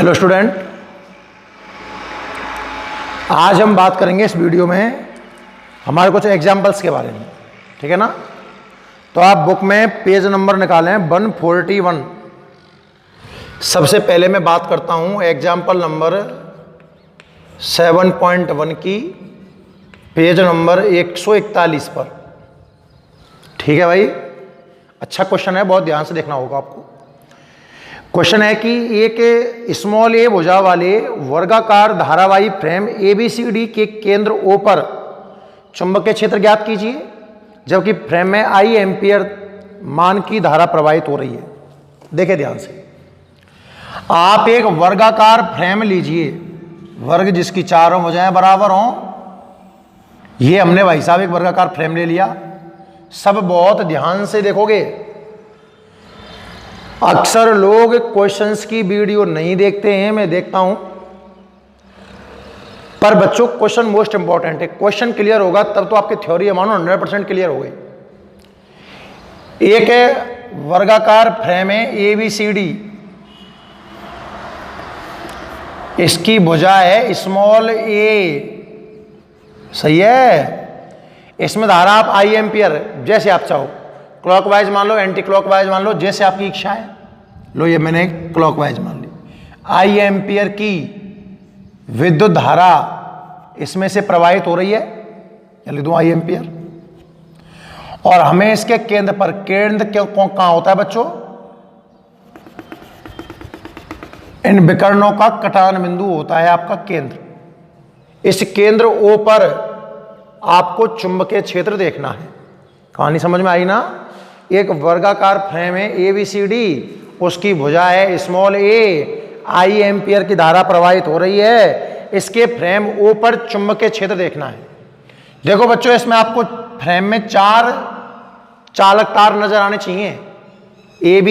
Hello student, आज हम बात करेंगे इस वीडियो में हमारे कुछ एग्जाम्पल्स के बारे में। ठीक है ना। तो आप बुक में पेज नंबर निकालें 141। सबसे पहले मैं बात करता हूं एग्जाम्पल नंबर 7.1 की, पेज नंबर 141 पर। ठीक है भाई, अच्छा क्वेश्चन है, बहुत ध्यान से देखना होगा आपको। क्वेश्चन है कि एक स्मॉल ए भुजा वाले वर्गाकार धारावाही फ्रेम ABCD के केंद्र O पर चुंबकीय क्षेत्र ज्ञात कीजिए, जबकि फ्रेम में I एम्पियर मान की धारा प्रवाहित हो रही है। देखिए ध्यान से, आप एक वर्गाकार फ्रेम लीजिए, वर्ग जिसकी चारों भुजाएं बराबर हों। ये हमने भाई साहब एक वर्गाकार फ्रेम ले लिया। सब बहुत ध्यान से देखोगे। अक्सर लोग क्वेश्चंस की वीडियो नहीं देखते हैं, मैं देखता हूं, पर बच्चों क्वेश्चन मोस्ट इंपॉर्टेंट है। क्वेश्चन क्लियर होगा तब तो आपकी थ्योरी मानो 100% क्लियर हो गई। एक है वर्गाकार फ्रेम है ABCD, इसकी भुजा है स्मॉल a, सही है। इसमें धारा आप I एम्पियर जैसे आप चाहो, क्लॉकवाइज मान लो, एंटी क्लॉकवाइज मान लो, जैसे आपकी इच्छा है। लो ये मैंने क्लॉकवाइज मान ली। I एम्पियर की विद्युत धारा इसमें से प्रवाहित हो रही है, लिख दूं I एम्पियर। और हमें इसके केंद्र पर, केंद्र कहां होता है बच्चों? इन विकर्णों का कटान बिंदु होता है आपका केंद्र। इस केंद्र O पर आपको चुंबकीय क्षेत्र देखना है। कहानी समझ में आई ना। एक वर्गाकार फ्रेम है ABCD, उसकी भुजा है स्मॉल a, I एम्पियर की धारा प्रवाहित हो रही है। इसके फ्रेम O पर चुंबकीय क्षेत्र देखना है। देखो बच्चों, इसमें आपको फ्रेम में 4 चालक तार नजर आने चाहिए। AB,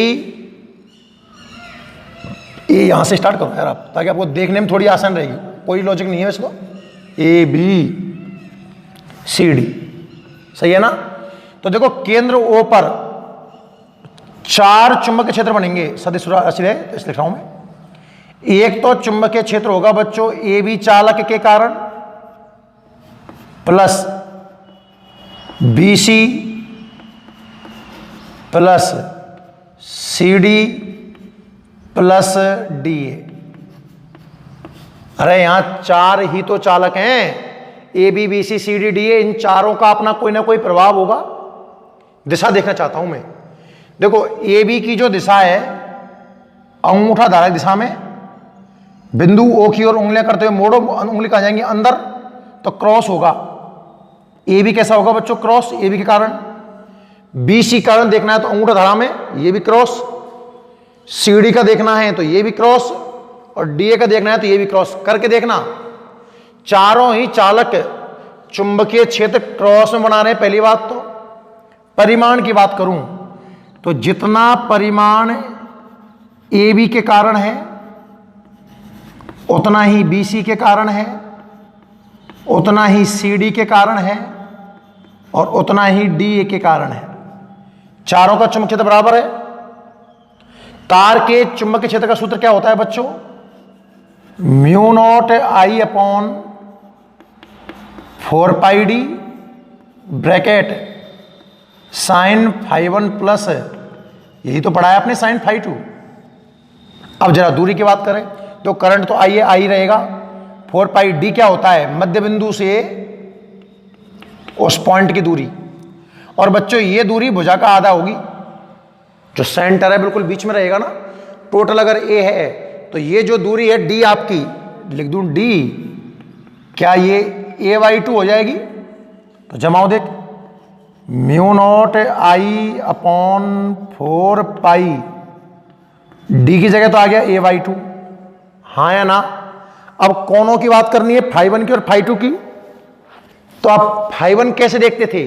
ये यहां से स्टार्ट करो यार आप, ताकि आपको देखने में थोड़ी आसान रहेगी। कोई लॉजिक नहीं है इसको। ABCD, सही है ना। तो देखो केंद्र O पर 4 चुंबकीय क्षेत्र बनेंगे। सदिश राशि है तो इस लिख रहा हूं मैं। एक तो चुंबकीय क्षेत्र होगा बच्चों AB चालक के कारण, plus BC plus CD plus DA। अरे यहां 4 ही तो चालक हैं, AB BC CD DA। इन चारों का अपना कोई ना कोई प्रभाव होगा। दिशा देखना चाहता हूं मैं। देखो AB की जो दिशा है, अंगूठा धारक दिशा में, बिंदु O की ओर उंगलियां करते हुए मोड़ो, उंगली कहां जाएंगी? अंदर, तो क्रॉस होगा। AB कैसा होगा बच्चों? क्रॉस। AB के कारण। BC कारण देखना है तो अंगूठा धारा में, ये भी क्रॉस। CD का देखना है तो ये भी क्रॉस, और DA का देखना है तो ये भी क्रॉस। करके देखना, चारों ही चालक चुंबकीय क्षेत्र क्रॉस में बना रहे हैं। पहली बात तो परिमाण की बात करूं तो जितना परिमाण AB के कारण है उतना ही BC के कारण है, उतना ही CD के कारण है, और उतना ही DA के कारण है। चारों का चुंबकीय क्षेत्र बराबर है। तार के चुंबकीय क्षेत्र का सूत्र क्या होता है बच्चों? μ0 I upon 4 pi d bracket sine φ1 plus, यही तो पढ़ा है आपने, साइन φ2। अब जरा दूरी की बात करें तो करंट तो I रहेगा। 4 पाई d क्या होता है? मध्य बिंदु से उस पॉइंट की दूरी। और बच्चों ये दूरी भुजा का आधा होगी, जो सेंटर है बिल्कुल बीच में रहेगा ना। टोटल अगर A है तो ये जो दूरी है D आपकी, लिख दूं D, क्या ये A/2 हो जाएगी? तो जमाओ देख, μ0 I अपॉन 4 पाई D की जगह तो आ गया A/2, हाँ या ना। अब कोणों की बात करनी है, φ1 की और φ2 की। तो आप φ1 कैसे देखते थे?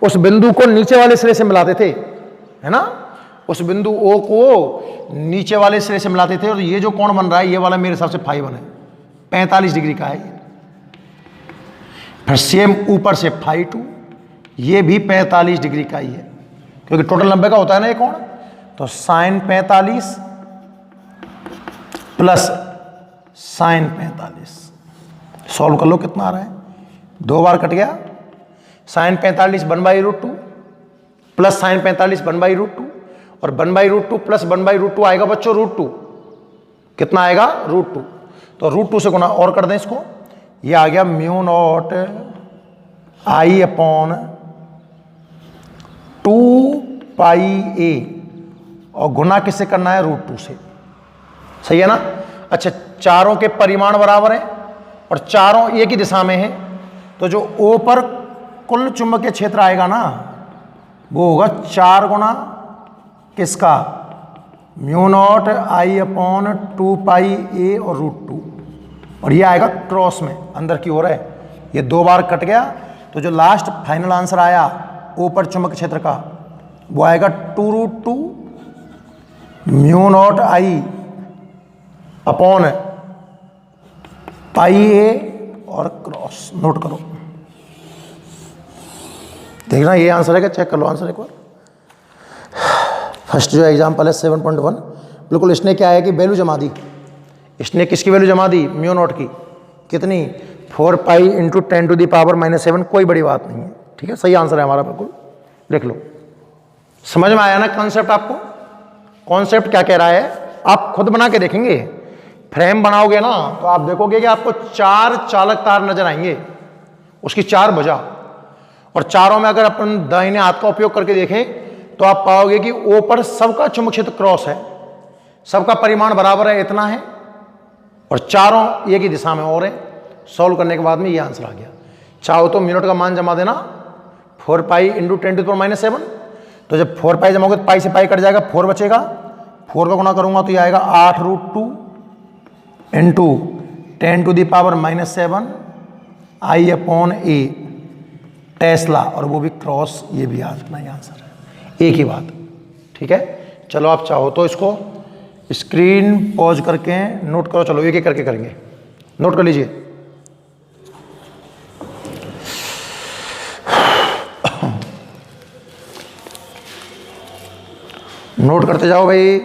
उस बिंदु को नीचे वाले सिरे से मिलाते थे, है ना। उस बिंदु O को नीचे वाले सिरे से मिलाते थे, और ये जो कोण बन रहा है ये वाला मेरे हिसाब से φ1 है, 45 डिग्री का है। फिर सेम ऊपर से φ2, ये भी 45 डिग्री का ही है, क्योंकि टोटल 90 का होता है ना ये कोण। तो साइन 45 प्लस साइन 45। सॉल्व कर लो कितना आ रहा है, 2 बार कट गया। साइन 45 1/√2 प्लस साइन 45 1/√2 और 1/√2 प्लस 1/√2 आएगा बच्चों √2। कितना आएगा √2। तो √2 से गुना और कर दें इसको, ये आ गया μ0 I/2πa और गुना किससे करना है √2 से। सही है ना। अच्छा, चारों के परिमाण बराबर हैं और चारों एक ही दिशा में हैं, तो जो O पर कुल चुंबकीय क्षेत्र आएगा ना वो होगा 4 गुना किसका μ0 I/2πa और √2 और ये आएगा क्रॉस में अंदर की ओर है। ये 2 बार कट गया तो जो लास्ट फाइनल आंसर आया O पर चुंबकीय क्षेत्र का वो आएगा 2√2 μ0 I/πa और क्रॉस। नोट करो, देखना ये आंसर है क्या, चेक कर लो आंसर एक बार। फर्स्ट जो एग्जाम्पल है 7.1, बिल्कुल इसने क्या है कि वैल्यू जमा दी। इसने किसकी वैल्यू जमा दी μ0 की, कितनी 4π × 10⁻⁻7। कोई बड़ी बात नहीं है, ठीक है, सही आंसर है हमारा बिल्कुल। देख लो, समझ में आया ना कॉन्सेप्ट आपको। कॉन्सेप्ट क्या कह रहा है आप खुद बना के देखेंगे, फ्रेम बनाओगे ना तो आप देखोगे कि आपको 4 चालक तार नजर आएंगे, उसकी 4 भुजा, और चारों में अगर अपन दाहिने हाथ का उपयोग करके देखें तो आप पाओगे कि O पर सबका चुंबकीय क्षेत्र क्रॉस है, सबका परिमाण बराबर है, इतना है, और चारों एक ही दिशा में और है। सॉल्व करने के बाद में ये आंसर आ गया। चाहो तो μ0 का मान जमा देना 4π × 10⁻⁻7। तो जब 4π जमाओगे तो पाई से पाई कट जाएगा, 4 बचेगा, 4 का गुणा करूंगा तो ये आएगा 8√2 × 10⁻⁻7 I/a टेस्ला, और वो भी क्रॉस। ये भी आज अपना आंसर है, एक ही बात, ठीक है। चलो आप चाहो तो इसको स्क्रीन पॉज करके नोट करो। चलो एक एक करके करेंगे, नोट कर लीजिए। नोट करते जाओ भाई।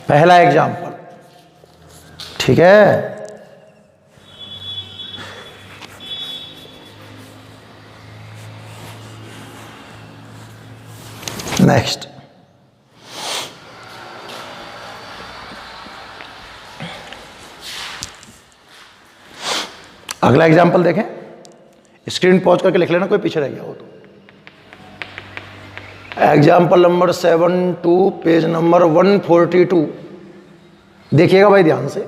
पहला एग्जाम्पल, ठीक है। नेक्स्ट, अगला एग्जाम्पल देखें, स्क्रीन पॉज करके लिख लेना, कोई पीछे रह गया हो तो। Example number 7 page number 142। देखिएगा भाई ध्यान से।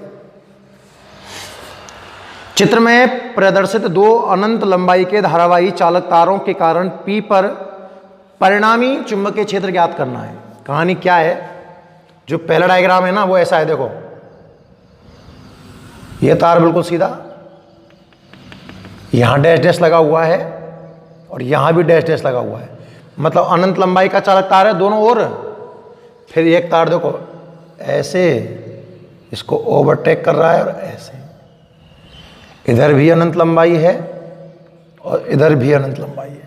चित्र में प्रदर्शित 2 अनंत लंबाई के धारावाही चालक तारों के कारण P पर परिणामी चुंबकीय क्षेत्र ज्ञात करना है। कहानी क्या है, जो पहला डायग्राम है ना वो ऐसा है, देखो ये तार बिल्कुल सीधा, यहां डैश डैश लगा हुआ है और यहां भी डैश डैश लगा हुआ है, मतलब अनंत लंबाई का चालक तार है दोनों ओर। फिर एक तार देखो ऐसे इसको ओवरटेक कर रहा है और ऐसे, इधर भी अनंत लंबाई है और इधर भी अनंत लंबाई है।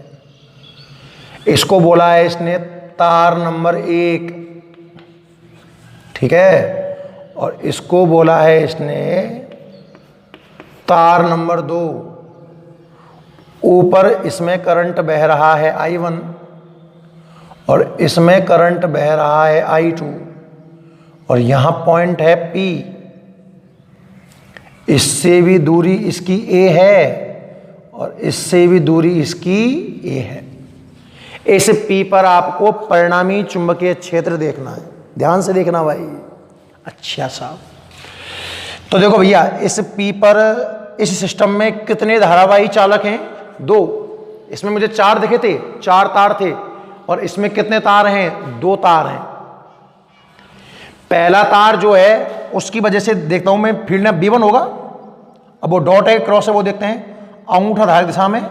इसको बोला है इसने तार नंबर 1, ठीक है, और इसको बोला है इसने तार नंबर 2। ऊपर इसमें करंट बह रहा है I1 और इसमें करंट बह रहा है I2 और यहां पॉइंट है P। इससे भी दूरी इसकी A है और इससे भी दूरी इसकी A है। इस P पर आपको परिणामी चुंबकीय क्षेत्र देखना है, ध्यान से देखना भाई। अच्छा साहब, तो देखो भैया इस P पर इस सिस्टम में कितने धारावाही चालक हैं? 2। इसमें मुझे 4 दिखे थे, 4 तार थे, और इसमें कितने तार हैं? 2 तार हैं। पहला तार जो है उसकी वजह से देखता हूं मैं फील्ड में B1 होगा। अब वो डॉट है, क्रॉस है, वो देखते हैं। अंगूठा धारक दिशा में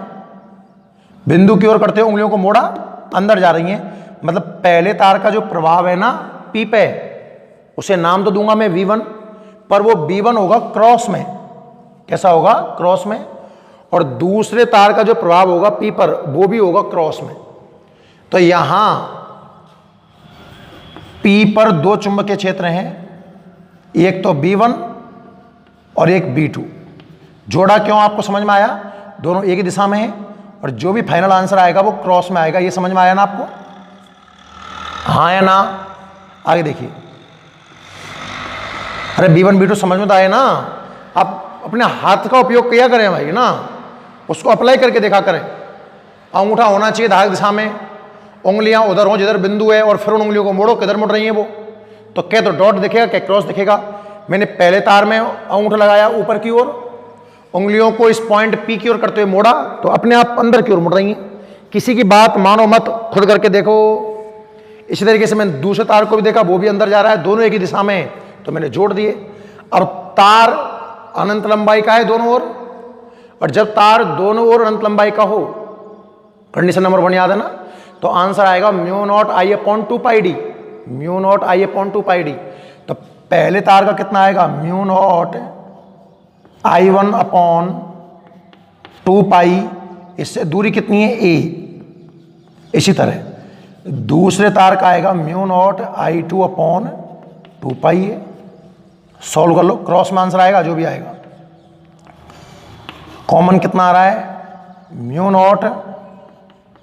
बिंदु की ओर करते हुए उंगलियों को मोड़ा, अंदर जा रही हैं, मतलब पहले तार का जो प्रभाव है ना P पे, उसे नाम तो दूंगा मैं V1, पर वो B1 होगा क्रॉस में। कैसा होगा? क्रॉस में। और दूसरे तार का जो प्रभाव होगा P पर, वो भी होगा क्रॉस में। तो यहां P पर दो चुंबकीय क्षेत्र हैं, एक तो B1 और एक B2। जोड़ा क्यों, आपको समझ में आया? दोनों एक ही दिशा में हैं और जो भी फाइनल आंसर आएगा वो क्रॉस में आएगा। ये समझ में आया ना आपको? हाँ या ना? आगे देखिए। अरे B1 B2 समझ में तो आए ना? आप अपने हाथ का उपयोग किया करें भाई ना, उसको अप्लाई करके देखा करें। अंगूठा होना चाहिए धारक दिशा में, उंगलियां उधर हो जिधर बिंदु है, और फिर उन उंगलियों को मोड़ो, किधर मुड़ रही है वो। तो क्या तो डॉट दिखेगा, क्या क्रॉस दिखेगा? मैंने पहले तार में अंगूठा लगाया ऊपर की ओर, उंगलियों को इस पॉइंट P की ओर करते हुए मोड़ा, तो अपने आप अंदर की ओर मुड़ रही हैं। किसी की बात मानो मत, खुद करके देखो। इसी तरीके से मैंने दूसरे तार को भी देखा, वो भी अंदर जा रहा है, दोनों एक ही दिशा में, तो मैंने जोड़ दिए। और तार अनंत लंबाई का है दोनों ओर, और जब तार दोनों ओर अनंत लंबाई का हो, कंडीशन नंबर 1 याद है ना, तो आंसर आएगा μ0I/2πd, μ0I/2πd। तो पहले तार का कितना आएगा? μ0I1/2π, इससे दूरी कितनी है? a। इसी तरह दूसरे तार का आएगा μ0I2/2π है। सॉल्व कर लो, क्रॉस में आंसर आएगा जो भी आएगा। कॉमन कितना आ रहा है?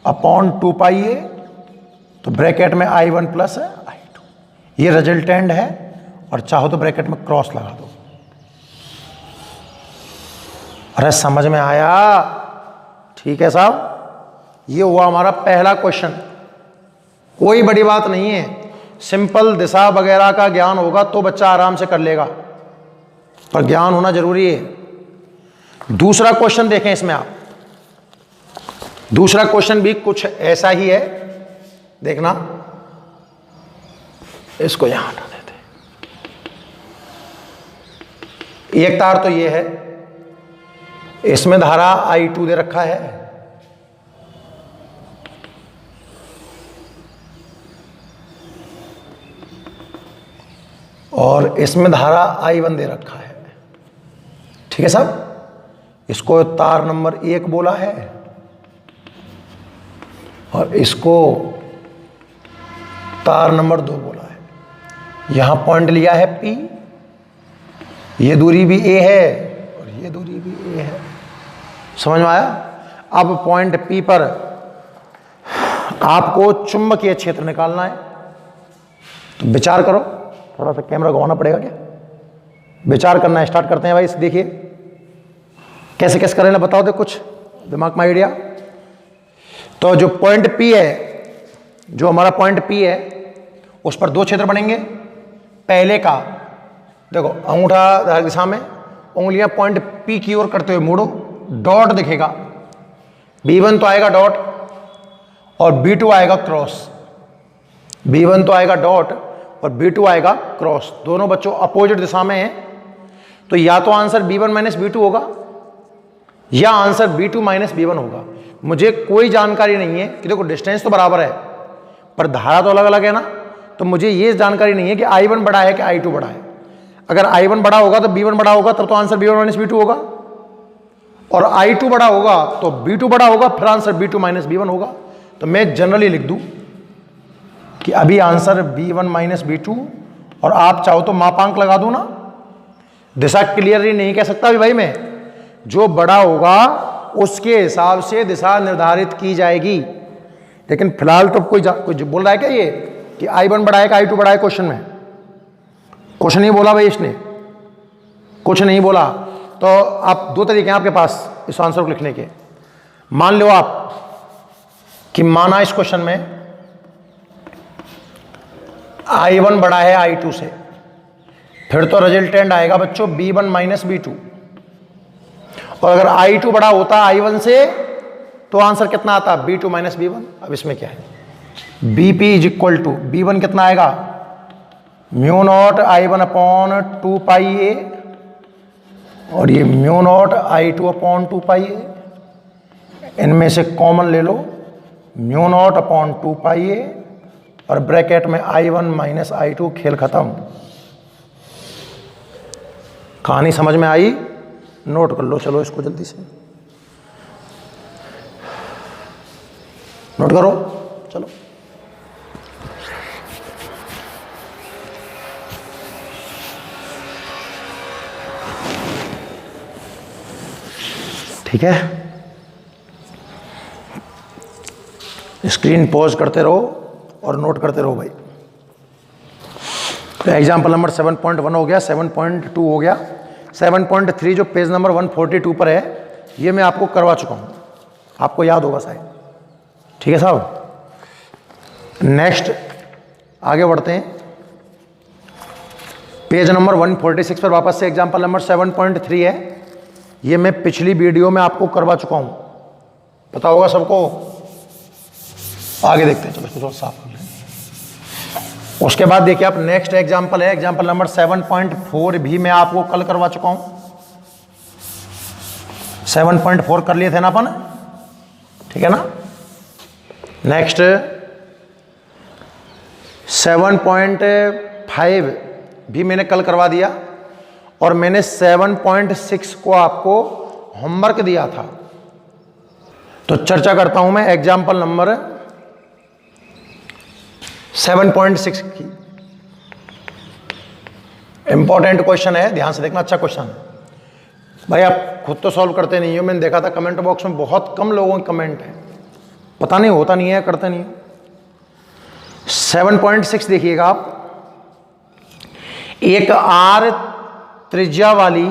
μ0/2π है, तो ब्रैकेट में I1 प्लस I2, ये रिजल्टेंट है। और चाहो तो ब्रैकेट में क्रॉस लगा दो। अरे समझ में आया? ठीक है साहब, ये हुआ हमारा पहला क्वेश्चन। कोई बड़ी बात नहीं है, सिंपल दिशा वगैरह का ज्ञान होगा तो बच्चा आराम से कर लेगा, पर ज्ञान होना जरूरी है। दूसरा क्वेश्चन देखें इसमें आप। दूसरा क्वेश्चन भी कुछ ऐसा ही है, देखना। इसको यहां हटा देते। एक तार तो ये है, इसमें धारा I2 दे रखा है, और इसमें धारा I1 दे रखा है। ठीक है साहब, इसको तार नंबर 1 बोला है और इसको तार नंबर 2 बोला है। यहां पॉइंट लिया है P, ये दूरी भी A है और ये दूरी भी A है। समझ में आया? अब पॉइंट P पर आपको चुंबकीय क्षेत्र निकालना है, तो विचार करो। थोड़ा सा कैमरा घुमाना पड़ेगा क्या? विचार करना स्टार्ट करते हैं भाई। देखिए कैसे कैसे करें ना, बताओ दे कुछ दिमाग में आइडिया। तो जो पॉइंट P है, जो हमारा पॉइंट P है, उस पर दो क्षेत्र बनेंगे। पहले का देखो, अंगूठा धारक दिशा में, उंगलियां पॉइंट P की ओर करते हुए मोड़ो, डॉट दिखेगा। B1 तो आएगा डॉट और B2 आएगा क्रॉस। B1 तो आएगा डॉट और B2 आएगा क्रॉस। दोनों बच्चों अपोजिट दिशा में हैं, तो या तो आंसर B1 माइनस B2 होगा या आंसर B2 माइनस B1 होगा। मुझे कोई जानकारी नहीं है कि देखो डिस्टेंस तो बराबर है पर धारा तो अलग अलग है ना, तो मुझे ये जानकारी नहीं है कि I1 बड़ा है कि I2 बड़ा है। अगर I1 बड़ा होगा तो B1 बड़ा होगा, तब तो आंसर B1 माइनस B2 होगा, और I2 बड़ा होगा तो B2 बड़ा होगा, फिर आंसर B2 माइनस B1 होगा। तो मैं जनरली लिख दूं कि अभी आंसर B1 माइनस B2, और आप चाहो तो मापांक लगा दो ना। दिशा क्लियरली नहीं कह सकता भाई मैं, जो बड़ा होगा उसके हिसाब से दिशा निर्धारित की जाएगी। लेकिन फिलहाल तो कोई बोल रहा है क्या ये कि I1 बड़ा है कि I2 बड़ा है? क्वेश्चन में कुछ नहीं बोला भाई, इसने कुछ नहीं बोला। तो आप दो तरीके हैं आपके पास इस आंसर को लिखने के। मान लो आप कि माना इस क्वेश्चन में I1 बड़ा है I2 से, फिर तो रिजल्टेंट आएगा बच्चों B1 माइनस B2। और अगर I2 बड़ा होता I1 से तो आंसर कितना आता? B2 minus B1। अब इसमें क्या है, BP is equal to B1 कितना आएगा? μ0I1/2πa और ये μ0I2/2πa। इनमें से कॉमन ले लो, μ0/2πa और ब्रैकेट में I1 माइनस I2। खेल खत्म। कहानी समझ में आई? नोट कर लो, चलो इसको जल्दी से नोट करो, चलो। ठीक है, स्क्रीन पॉज करते रहो और नोट करते रहो भाई। तो एग्जाम्पल नंबर 7.1 हो गया, 7.2 हो गया, 7.3 जो पेज नंबर 142 पर है ये मैं आपको करवा चुका हूँ, आपको याद होगा शायद। ठीक है साहब, नेक्स्ट आगे बढ़ते हैं। पेज नंबर 146 पर वापस से एग्जाम्पल नंबर 7.3 है, ये मैं पिछली वीडियो में आपको करवा चुका हूँ, पता होगा सबको। आगे देखते हैं, चलो इसको थोड़ा साफ कर लें। उसके बाद देखिए आप नेक्स्ट एग्जाम्पल है, एग्जाम्पल नंबर 7.4 भी मैं आपको कल करवा चुका हूँ। 7.4 कर लिए थे ना अपन, ठीक है ना। नेक्स्ट 7.5 भी मैंने कल करवा दिया, और मैंने 7.6 को आपको होमवर्क दिया था। तो चर्चा करता हूं मैं एग्जाम्पल नंबर 7.6 की। इंपॉर्टेंट क्वेश्चन है, ध्यान से देखना, अच्छा क्वेश्चन है भाई। आप खुद तो सॉल्व करते नहीं हो, मैंने देखा था कमेंट बॉक्स में बहुत कम लोगों के कमेंट है, पता नहीं होता नहीं है, करते नहीं है। 7.6 देखिएगा आप, एक आर त्रिज्या वाली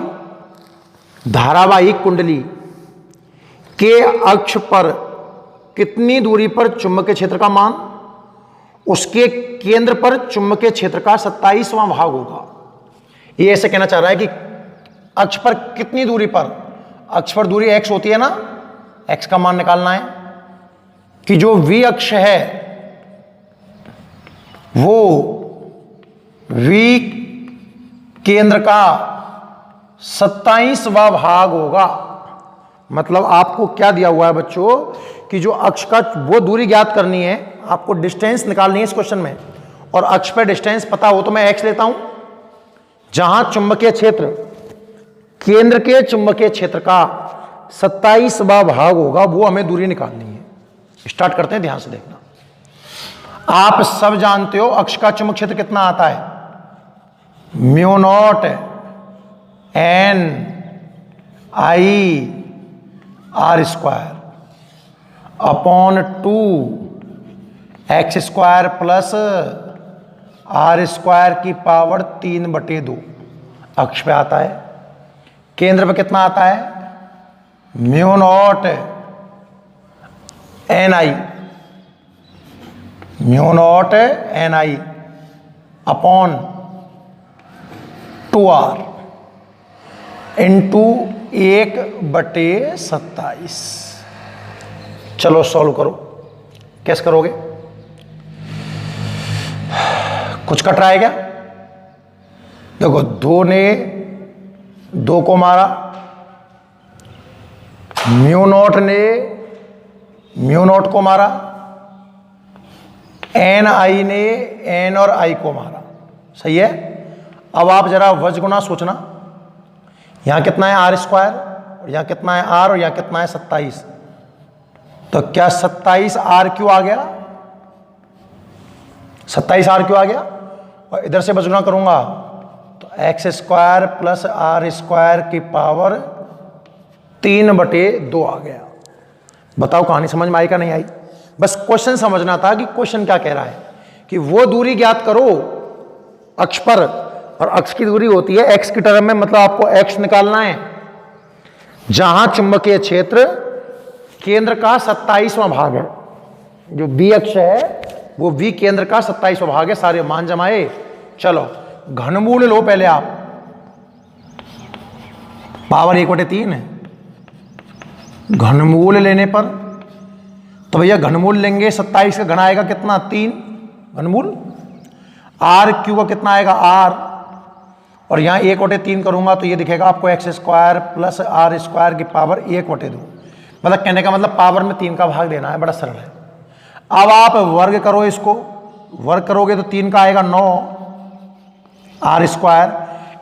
धारावाहिक कुंडली के अक्ष पर कितनी दूरी पर चुंबकीय क्षेत्र का मान उसके केंद्र पर चुंबकीय क्षेत्र का 27वां भाग होगा। ये ऐसे कहना चाह रहा है कि अक्ष पर कितनी दूरी पर, अक्ष पर दूरी x होती है ना, x का मान निकालना है कि जो v अक्ष है वो v केंद्र का 27वां भाग होगा। मतलब आपको क्या दिया हुआ है बच्चों कि जो अक्ष का वो दूरी ज्ञात करनी है, आपको डिस्टेंस निकालनी है इस क्वेश्चन में, और अक्ष पर डिस्टेंस पता हो तो मैं x लेता हूं, जहां चुंबकीय क्षेत्र केंद्र के चुंबकीय क्षेत्र का 27वां भाग होगा, वो हमें दूरी निकालनी है। स्टार्ट करते हैं, ध्यान से देखना। आप सब जानते हो अक्ष का चुंबक क्षेत्र कितना आता है, mu naught N I R square upon 2 X square plus R square की पावर 3/2 अक्ष पे आता है। केंद्र पे कितना आता है, म्यू नॉट एन आई, म्यू नॉट एन आई अपॉन 2r इंटू 1/27। चलो सॉल्व करो, कैसे करोगे, कुछ कट रहा है क्या? देखो 2 ने 2 को मारा, म्यू नॉट ने म्यू नॉट को मारा, एन आई ने एन और आई को मारा, सही है। अब आप जरा वज्रगुणा सोचना, यहां कितना है आर स्क्वायर, और यहां कितना है आर, और यहां कितना है 27। तो क्या 27 आर क्यों आ गया, 27 आर क्यों आ गया, और इधर से वज्रगुणा करूंगा तो X square plus R square की पावर 3/2 आ गया। बताओ कहानी समझ में आई का नहीं आई? बस क्वेश्चन समझना था कि क्वेश्चन क्या कह रहा है कि वो दूरी ज्ञात करो अक्ष पर, और अक्ष की दूरी होती है x की टर्म में, मतलब आपको x निकालना है जहां चुंबकीय क्षेत्र केंद्र का 27वां भाग है। जो b अक्ष है वो v केंद्र का 27वां भाग है। सारे मान जमाए, चलो घनमूल लो पहले आप, पावर 1/3 है। घनमूल लेने पर तो भैया घनमूल लेंगे, 27 का घन आएगा कितना, 3 घनमूल। आर क्यू का कितना आएगा, आर, और यहाँ 1/3 करूंगा तो ये दिखेगा आपको X square plus R square की पावर 1/2। मतलब कहने का मतलब पावर में 3 का भाग देना है, बड़ा सरल है। अब आप वर्ग करो, इसको वर्ग करोगे तो 3 का आएगा 9 आर स्क्वायर,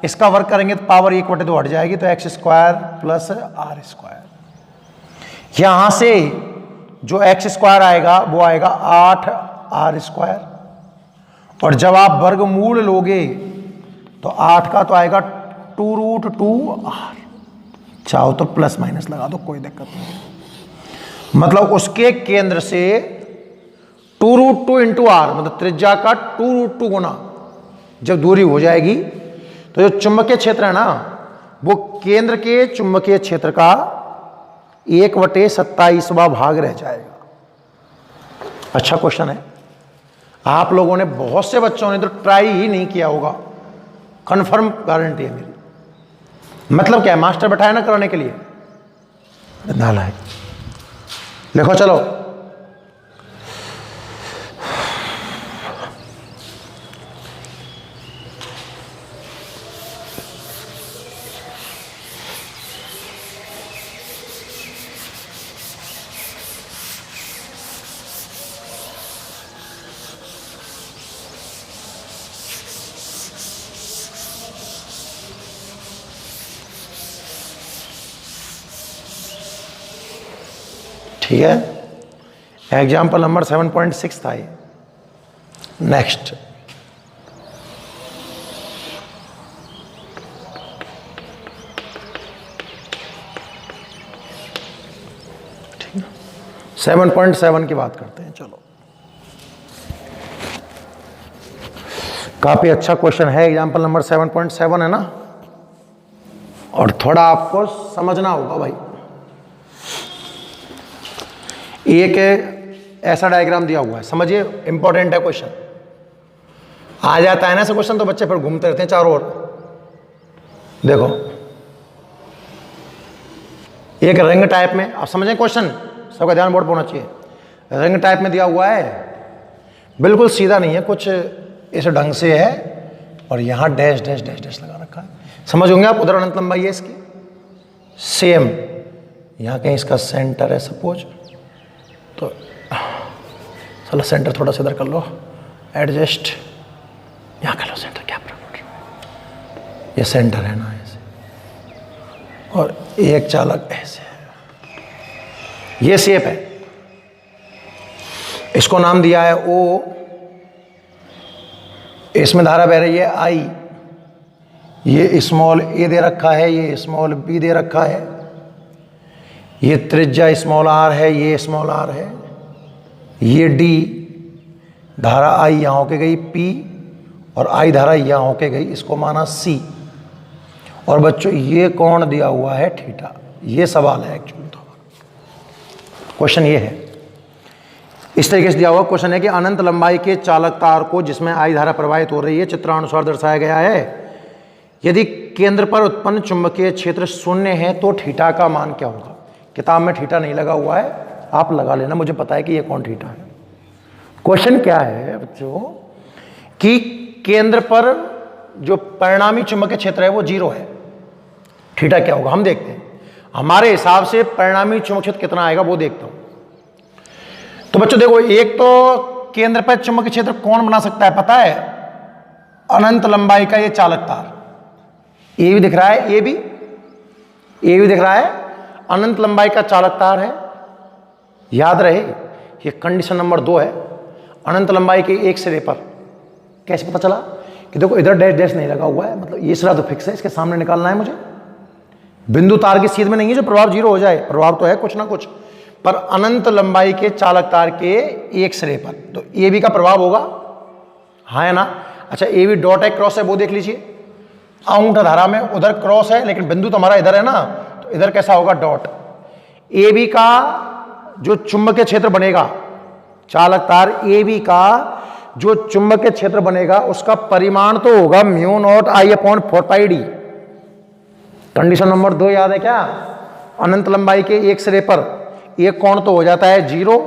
इसका वर्ग करेंगे तो पावर 1/2 हट जाएगी, तो X square plus R square. यहां से जो एक्स स्क्वायर आएगा वो आएगा 8 आर स्क्वायर, और जब आप वर्गमूल लोगे तो 8 का तो आएगा 2√2r, चाहो तो प्लस माइनस लगा दो, कोई दिक्कत नहीं। मतलब उसके केंद्र से 2√2 इंटू आर, मतलब त्रिज्या का 2√2 गुना जब दूरी हो जाएगी तो जो चुंबकीय क्षेत्र है ना वो केंद्र के चुंबकीय क्षेत्र का 1/27वां भाग रह जाएगा। अच्छा क्वेश्चन है। आप लोगों ने, बहुत से बच्चों ने तो ट्राई ही नहीं किया होगा, कंफर्म गारंटी है मेरी। मतलब क्या है, मास्टर बैठाया ना कराने के लिए, नालायक। लिखो चलो, ठीक है। एग्जाम्पल नंबर 7.6 था ये। नेक्स्ट, ठीक है, 7.7 की बात करते हैं। चलो, काफी अच्छा क्वेश्चन है, एग्जाम्पल नंबर 7.7 है ना, और थोड़ा आपको समझना होगा भाई। एक ऐसा डायग्राम दिया हुआ है, समझिए, इंपॉर्टेंट है क्वेश्चन। आ जाता है ना ऐसा क्वेश्चन तो बच्चे फिर घूमते रहते हैं चारों ओर। देखो, एक रिंग टाइप में, आप समझें क्वेश्चन, सबका ध्यान बोर्ड पर होना चाहिए। रिंग टाइप में दिया हुआ है, बिल्कुल सीधा नहीं है, कुछ इस ढंग से है, और यहां डैश डैश डैश डैश लगा रखा है। समझ होंगे आप, उधर अनंत लंबाई है इसकी, सेम यहां कहीं इसका सेंटर है सपोज, तो चलो सेंटर थोड़ा सा इधर कर लो, एडजस्ट, यहाँ कर लो सेंटर, क्या प्रॉब्लम। ये सेंटर है ना ऐसे, और एक चालक ऐसे है, ये शेप है, इसको नाम दिया है ओ, इसमें धारा बह रही है आई, ये स्मॉल ए दे रखा है, ये स्मॉल बी दे रखा है, ये त्रिज्या स्मॉल आर है, ये स्मॉल आर है, ये डी, धारा आई यहाँ होके गई पी, और आई धारा यहाँ होके गई, इसको माना सी। और बच्चों ये कोण दिया हुआ है थीटा। ये सवाल है एक्चुअली, तो क्वेश्चन ये है, इस तरीके से दिया हुआ क्वेश्चन है कि अनंत लंबाई के चालक तार को जिसमें आई धारा प्रवाहित हो रही है चित्रानुसार दर्शाया गया है। यदि केंद्र पर उत्पन्न चुंबकीय क्षेत्र शून्य है तो थीटा का मान क्या होगा। किताब में थीटा नहीं लगा हुआ है, आप लगा लेना, मुझे पता है कि ये कौन थीटा है। क्वेश्चन क्या है बच्चों कि केंद्र पर जो परिणामी चुंबकीय क्षेत्र है वो 0 है, थीटा क्या होगा हम देखते हैं। हमारे हिसाब से परिणामी चुंबकीय क्षेत्र कितना आएगा वो देखता हूं। तो बच्चों देखो, एक तो केंद्र पर चुंबकीय क्षेत्र कौन बना सकता है पता है, अनंत लंबाई का ये चालक तार, ए भी दिख रहा है, ए भी दिख रहा है, अनंत लंबाई का चालक तार है। याद रहे ये कंडीशन नंबर 2 है, अनंत लंबाई के एक सिरे पर। कैसे पता चला कि देखो इधर डैश डैश नहीं लगा हुआ है, मतलब ये सिरा तो फिक्स है, इसके सामने निकालना है मुझे। बिंदु तार की सीध में नहीं है जो प्रभाव 0 हो जाए, प्रभाव तो है कुछ ना कुछ, पर अनंत लंबाई के चालक तार के एक सिरे पर, तो ए बी का प्रभाव होगा, हाँ है ना। अच्छा, ए बी डॉट है, क्रॉस है, वो देख लीजिए। अंगूठा धारा में उधर क्रॉस है, लेकिन बिंदु तो हमारा इधर है ना, तो इधर कैसा होगा डॉट। ए बी का जो चुंबकीय क्षेत्र बनेगा, चालक तार ए बी का जो चुंबकीय क्षेत्र बनेगा उसका परिमाण तो होगा mu naught I upon 4πd। Condition number 2 याद है क्या, अनंत लंबाई के एक सिरे पर एक कोण तो हो जाता है 0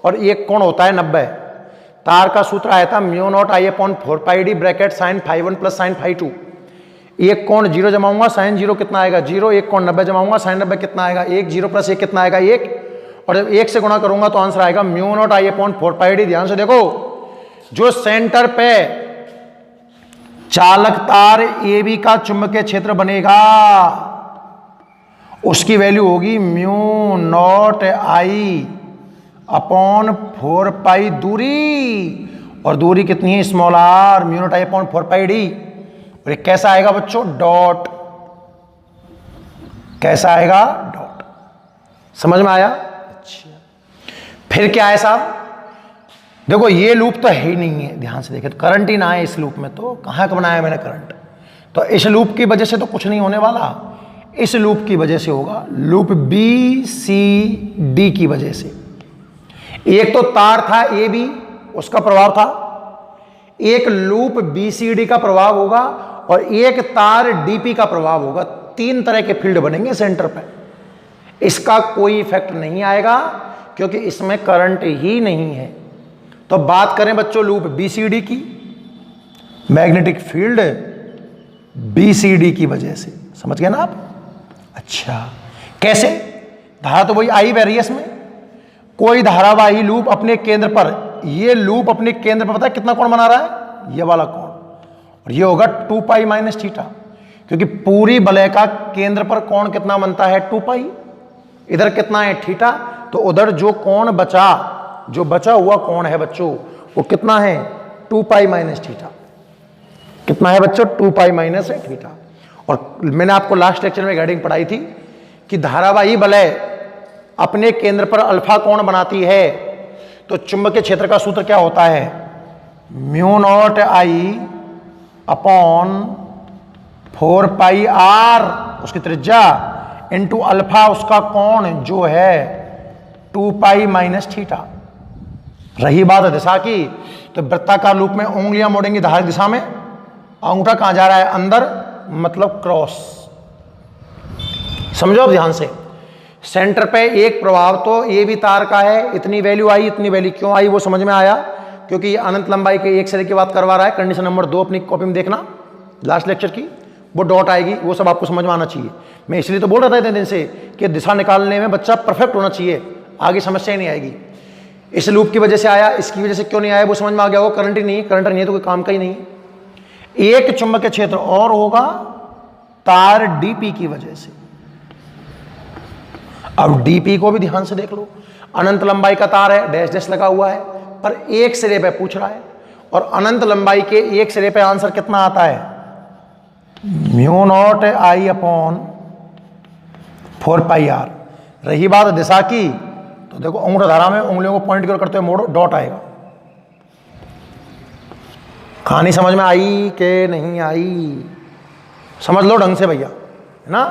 और एक कोण होता है 90। तार का सूत्र आया था mu naught I upon 4πd bracket sin φ1 plus sin φ2। एक कोण 0 जमाऊंगा, sin 0 कितना आएगा 0, एक कोण 90 जमाऊंगा, sin 90 कितना आएगा 1, 0 प्लस 1 कितना आएगा 1, और जब 1 से गुणा करूंगा तो आंसर आएगा mu naught I upon 4πd। ध्यान से देखो, जो सेंटर पे चालक तार ए बी का चुंबकीय क्षेत्र बनेगा उसकी वैल्यू होगी म्यू नॉट आई अपॉन 4π दूरी, और दूरी कितनी है small R, mu naught I upon 4πd। और कैसा आएगा बच्चों, डॉट। कैसा आएगा, डॉट। समझ में आया? अच्छा, फिर क्या है साहब, देखो ये लूप तो है ही नहीं है, ध्यान से देखें तो करंट ही ना है इस लूप में, तो कहाँ का बनाया मैंने करंट, तो इस लूप की वजह से तो कुछ नहीं होने वाला, इस लूप की वजह से होगा, लूप बी सी डी की वजह से। एक तो तार था ए बी, उसका प्रभाव था, एक लूप बी सी डी का प्रभाव होगा और एक तार डीपी का प्रभाव होगा। तीन तरह के फील्ड बनेंगे सेंटर पे, इसका कोई इफेक्ट नहीं आएगा क्योंकि इसमें करंट ही नहीं है। तो बात करें बच्चों लूप बी सी डी की, magnetic field B C D की वजह से, समझ गए ना आप? अच्छा, कैसे? धारा तो वही आई बह रही है इसमें, कोई धारावाही लूप अपने केंद्र पर, ये लूप अपने केंद्र पर पता है कितना कोण बना रहा है, ये वाला कोण, और ये होगा 2 पाई माइनस थीटा, क्योंकि पूरी वलय का केंद्र पर कोण कितना बनता है, 2 पाई, इधर कितना है, थीटा, तो उधर जो कोण बचा, जो बचा हुआ कोण है बच्चों वो कितना है, 2 पाई माइनस थीटा। कितना है बच्चों, 2 पाई माइनस है थीटा। और मैंने आपको लास्ट लेक्चर में हेडिंग पढ़ाई थी कि धारावाही वलय अपने केंद्र पर अल्फा कोण बनाती है, तो चुंबकीय क्षेत्र का सूत्र क्या होता है, mu naught I upon 4 pi R उसकी त्रिज्या इंटू अल्फा उसका कोण जो है 2 पाई माइनस थीटा। रही बात दिशा की, तो वृत्ताकार लूप में उंगलियां मोड़ेंगी धारक दिशा में, अंगूठा कहां जा रहा है, अंदर, मतलब क्रॉस। समझो अब ध्यान से, सेंटर पे एक प्रभाव तो ये भी तार का है, इतनी वैल्यू आई, इतनी वैल्यू क्यों आई वो समझ में आया, क्योंकि ये अनंत लंबाई के एक सिरे की बात करवा रहा है। कंडीशन नंबर 2 अपनी कॉपी में देखना लास्ट लेक्चर की, वो डॉट आएगी, वो सब आपको समझ में आना चाहिए। मैं इसलिए तो बोल रहा था इतने दिन से कि दिशा निकालने में बच्चा परफेक्ट होना चाहिए, आगे समस्या ही नहीं आएगी। इस लूप की वजह से आया, इसकी वजह से क्यों नहीं आया वो समझ में आ गया, वो करंट ही नहीं, करंट नहीं है तो कोई काम का ही नहीं। एक चुंबकीय क्षेत्र और होगा तार डीपी की वजह से। अब डीपी को भी ध्यान से देख लो, अनंत लंबाई का तार है, डैश डैश लगा हुआ है, पर एक सिरे पे पूछ रहा है, और अनंत लंबाई के एक सिरे पे आंसर कितना आता है, mu naught I upon 4 pi R. रही बात दिशा की, तो देखो अंगूठा धारा में उंगलियों को पॉइंट करते हुए मोड़ो, डॉट आएगा। कहानी समझ में आई कि नहीं आई, समझ लो ढंग से भैया, है ना।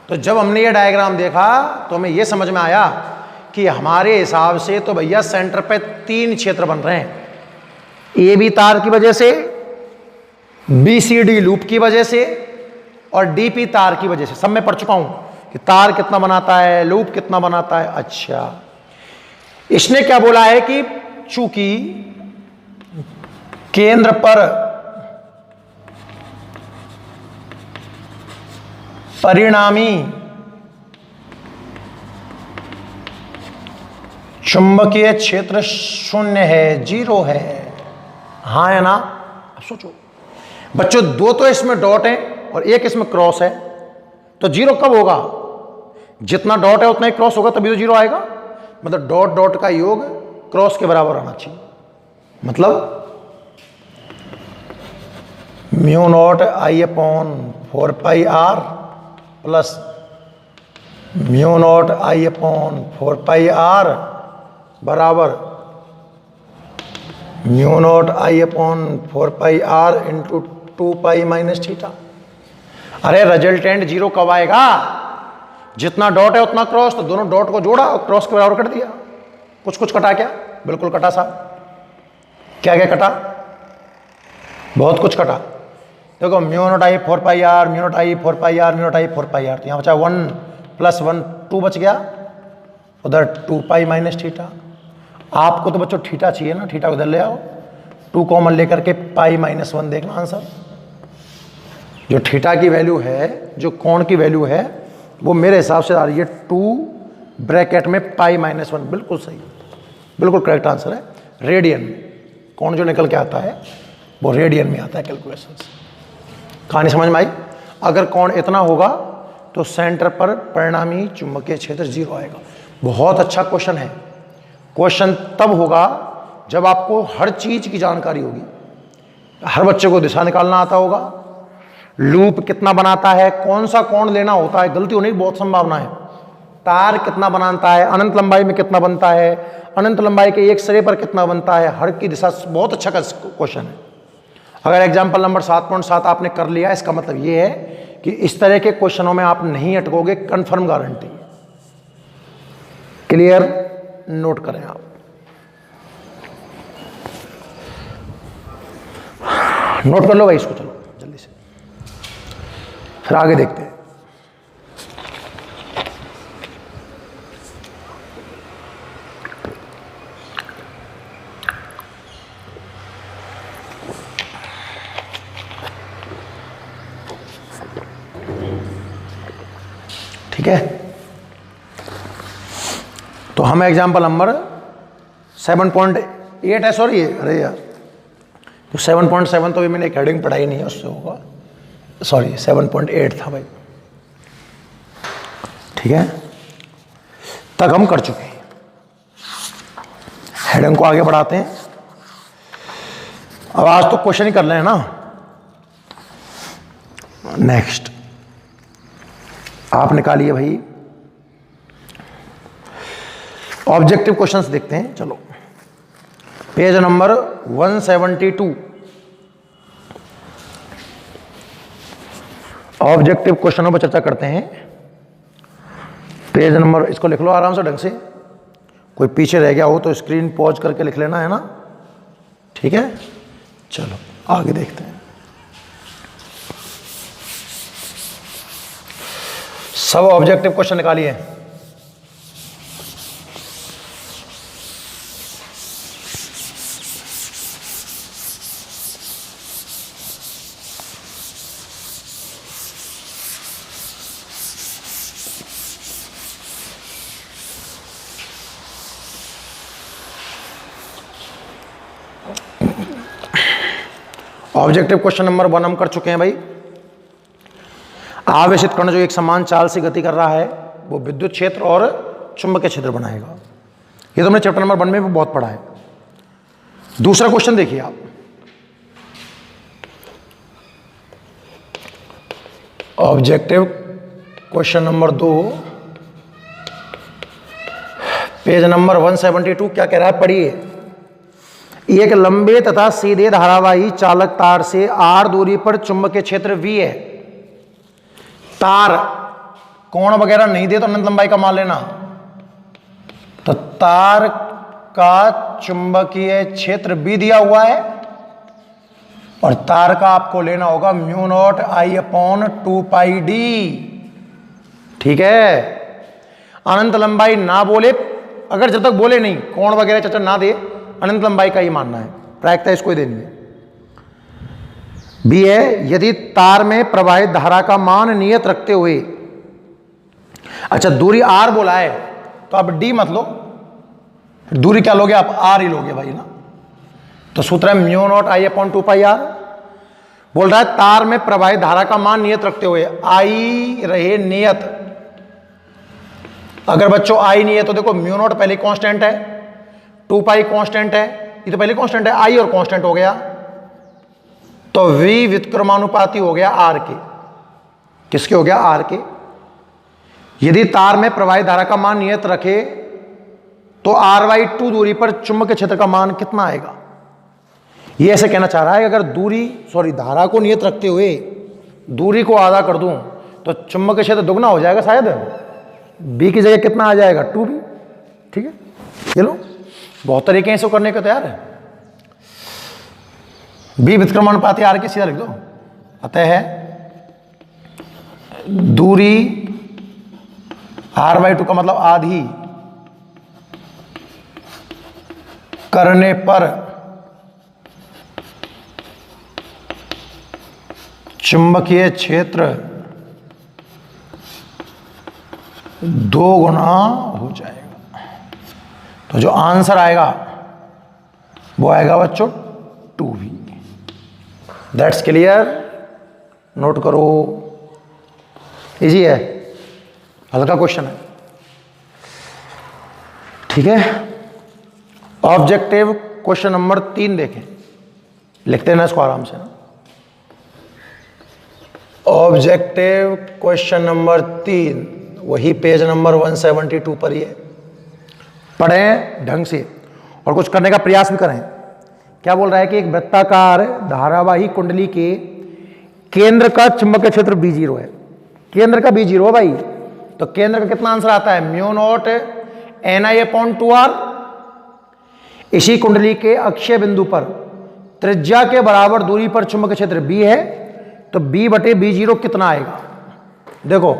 तो जब हमने ये डायग्राम देखा तो हमें ये समझ में आया कि हमारे हिसाब से तो भैया सेंटर पे 3 क्षेत्र बन रहे हैं, ए बी तार की वजह से, बी सी डी लूप की वजह से, और डी पी तार की वजह से। सब मैं पढ़ चुका हूं कि तार कितना बनाता है, लूप कितना बनाता है। अच्छा, इसने क्या बोला है कि चूंकि केंद्र पर परिणामी चुंबकीय क्षेत्र 0 है, 0 है, हाँ है ना। अब सोचो बच्चों, 2 तो इसमें डॉट है और एक इसमें क्रॉस है, तो 0 कब होगा, जितना डॉट है उतना ही क्रॉस होगा, तभी तो 0 आएगा। मतलब डॉट डॉट का योग क्रॉस के बराबर आना चाहिए, मतलब mu naught I upon 4 pi R plus mu naught I upon 4 pi R बराबर mu naught I upon 4 pi R into 2 pi minus theta. अरे रिजल्टेंट 0 कब आएगा, जितना डॉट है उतना क्रॉस, तो दोनों डॉट को जोड़ा और क्रॉस के बराबर कर दिया। कुछ कुछ कटा क्या, बिल्कुल कटा साहब। क्या क्या कटा, बहुत कुछ कटा। देखो mu naught I 4 pi R, mu naught I 4 pi R, mu naught I 4 pi R, तो यहाँ बचा 1 + 1 2 बच गया, उधर 2 पाई माइनस थीटा। आपको तो बच्चों थीटा चाहिए ना, थीटा उधर ले आओ, 2 कॉमन लेकर के पाई माइनस 1 देखना आंसर। जो थीटा की वैल्यू है, जो कोण की वैल्यू है, वो मेरे हिसाब से आ रही है 2 ब्रैकेट में पाई माइनस 1। बिल्कुल सही, बिल्कुल करेक्ट आंसर है। रेडियन कोण जो निकल के आता है वो रेडियन में आता है कैलकुलेशन से। कहानी समझ में आई। अगर कोण इतना होगा तो सेंटर पर परिणामी चुंबकीय क्षेत्र 0 आएगा। बहुत अच्छा क्वेश्चन है। क्वेश्चन तब होगा जब आपको हर चीज की जानकारी होगी, हर बच्चे को दिशा निकालना आता होगा, लूप कितना बनाता है, कौन सा कोण लेना होता है, गलती होने की बहुत संभावना है, तार कितना बनाता है, अनंत लंबाई में कितना बनता है, अनंत लंबाई के एक सिरे पर कितना बनता है, हर की दिशा, बहुत अच्छा क्वेश्चन है। अगर एग्जाम्पल नंबर 7.7 आपने कर लिया, इसका मतलब ये है कि इस तरह के क्वेश्चनों में आप नहीं अटकोगे, कंफर्म गारंटी। क्लियर? नोट करें आप। नोट कर लो भाई इसको, चलो जल्दी से, फिर आगे देखते हैं। ठीक है, तो हम एग्जाम्पल नंबर 7.8 है, सॉरी, अरे यार तो 7.7 तो भी मैंने एक हेडिंग पढ़ाई नहीं है, उससे होगा, सॉरी 7.8 था भाई। ठीक है, तक हम कर चुके हैं। हेडिंग को आगे बढ़ाते हैं। अब आज तो क्वेश्चन ही कर रहे हैं ना। नेक्स्ट आप निकालिए भाई, ऑब्जेक्टिव क्वेश्चंस देखते हैं। चलो पेज नंबर 172, ऑब्जेक्टिव क्वेश्चनों पर चर्चा करते हैं। पेज नंबर, इसको लिख लो आराम से ढंग से, कोई पीछे रह गया हो तो स्क्रीन पॉज करके लिख लेना, है ना? ठीक है, चलो आगे देखते हैं। सब ऑब्जेक्टिव क्वेश्चन निकालिए। ऑब्जेक्टिव क्वेश्चन नंबर 1 हम कर चुके हैं भाई। आवेशित कण जो एक समान चाल से गति कर रहा है वो विद्युत क्षेत्र और चुंबकीय क्षेत्र बनाएगा। ये तो हमने चैप्टर नंबर 1 में भी बहुत पढ़ा है। दूसरा क्वेश्चन देखिए आप, objective question number 2, page number 172, क्या कह रहा है, पढ़िए। एक लंबे तथा सीधे धारावाही चालक तार से r दूरी पर चुंबकीय क्षेत्र V है। तार कोण वगैरह नहीं दे तो अनंत लंबाई का मान लेना। तो तार का चुंबकीय क्षेत्र B दिया हुआ है और तार का आपको लेना होगा μ0I/2πd। ठीक है, अनंत लंबाई ना बोले, अगर जब तक बोले नहीं, कोण वगैरह चर्चा ना दे, अनंत लंबाई का ही मानना है, प्रायिकता इसको ही देनी है। बी है, यदि तार में प्रवाहित धारा का मान नियत रखते हुए, अच्छा दूरी r बोला है तो अब d मत लो, दूरी क्या लोगे आप, r ही लोगे भाई ना। तो सूत्र है μ0I/2πr। बोल रहा है तार में प्रवाहित धारा का मान नियत रखते हुए, I रहे नियत। अगर बच्चों I नहीं है तो देखो μ0 पहले कांस्टेंट है, 2π कांस्टेंट है, ये तो पहले कांस्टेंट है, I और कांस्टेंट हो गया, तो V व्युत्क्रमानुपाती हो गया R के। किसके हो गया, R के। यदि तार में प्रवाहित धारा का मान नियत रखे तो R/2 दूरी पर चुंबकीय क्षेत्र का मान कितना आएगा। ये ऐसे कहना चाह रहा है, अगर धारा को नियत रखते हुए दूरी को आधा कर दूं तो चुंबकीय क्षेत्र दुगना हो जाएगा शायद, B की जगह कितना आ जाएगा, 2B। ठीक है, ये लो, बहुत तरीके हैं इसको करने का, तैयार है। B व्युत्क्रमानुपाती R के, सीधा लिख दो। अतः है दूरी R/2 का मतलब आधी करने पर चुंबकीय क्षेत्र 2 गुना हो जाएगा। तो जो आंसर आएगा वो आएगा बच्चों 2V। दैट्स क्लियर, नोट करो, इजी है, हल्का क्वेश्चन है। ठीक है, ऑब्जेक्टिव क्वेश्चन नंबर 3 देखें, लिखते हैं ना इसको आराम से ना। ऑब्जेक्टिव क्वेश्चन नंबर 3, वही पेज नंबर 172 पर ही है। पढ़ें ढंग से और कुछ करने का प्रयास भी करें। क्या बोल रहा है कि एक वृत्ताकार धारावाही कुंडली के केंद्र का चुंबकीय क्षेत्र B0 है। केंद्र का B0 है भाई, तो केंद्र का कितना आंसर आता है? Mu not Ni/2r। इसी कुंडली के अक्षीय बिंदु पर त्रिज्या के बराबर दूरी पर चुंबकीय क्षेत्र B है, तो B/B0 कितना आएगा? देखो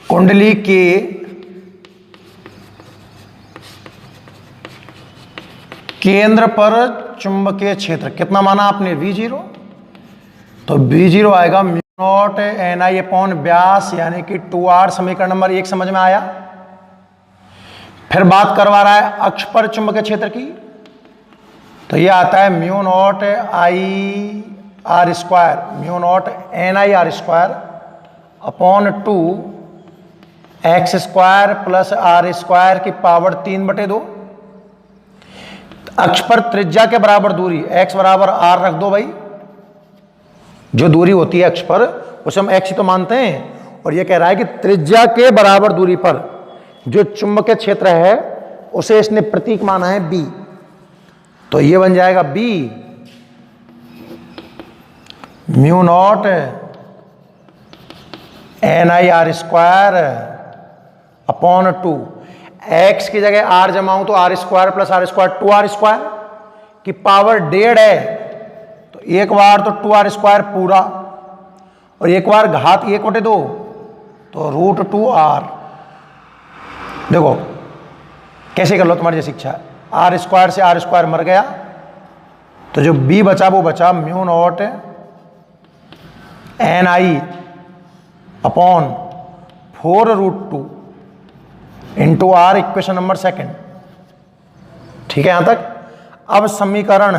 कुंडली के केंद्र पर चुंबकीय क्षेत्र कितना माना आपने? V0, तो B0 आएगा म्यू नॉट Ni/ व्यास यानी कि 2r। समीकरण नंबर 1 समझ में आया। फिर बात करवा रहा है अक्ष पर चुंबकीय क्षेत्र की, तो ये आता है mu not I/r², mu naught Ni/r² x² plus r² की पावर 3/2। अक्ष पर त्रिज्या के बराबर दूरी x बराबर r रख दो भाई। जो दूरी होती है अक्ष पर उसे हम x ही तो मानते हैं, और ये कह रहा है कि त्रिज्या के बराबर दूरी पर जो चुंबकीय क्षेत्र है उसे इसने प्रतीक माना है B, तो ये बन जाएगा B mu naught Ni/r²/2। x की जगह r जमाऊं तो r² प्लस r² 2r² की पावर 1.5 है, तो एक बार तो 2r² पूरा और एक बार घात 1/2, तो √2r। देखो कैसे कर लो, तुम्हारी जैसी इच्छा है। r² से r² मर गया, तो जो b बचा वो बचा mu naught Ni/4√2 into r, equation number 2। ठीक है यहां तक। अब समीकरण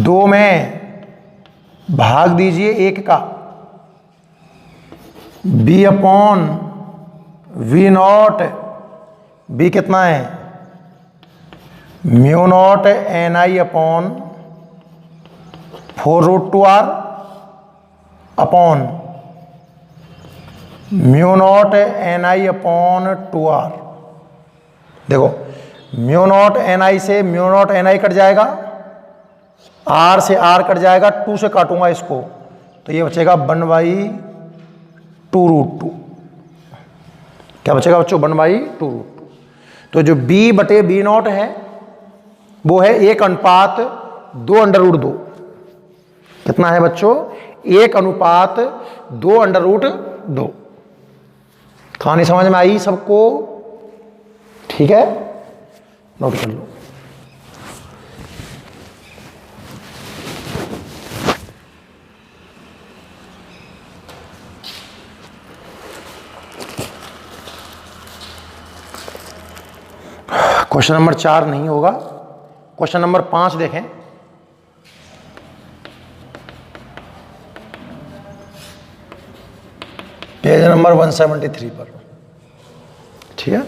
2 में भाग दीजिए 1 का, B/V0, B कितना है? Mu not Ni/4√2r upon mu naught Ni/2r। देखो म्यू नॉट Ni से म्यू नॉट Ni कट जाएगा, r से r कट जाएगा, 2 से काटूंगा इसको, तो ये बचेगा 1/2√2। क्या बचेगा बच्चों? 1/2√2। तो जो B/B0 है वो है 1:2/2। कितना है बच्चों? 1:2/2। कहानी समझ में आई सबको? ठीक है, नोट कर लो। क्वेश्चन नंबर 4 नहीं होगा, क्वेश्चन नंबर 5 देखें। पेज नंबर 173 पर। ठीक है,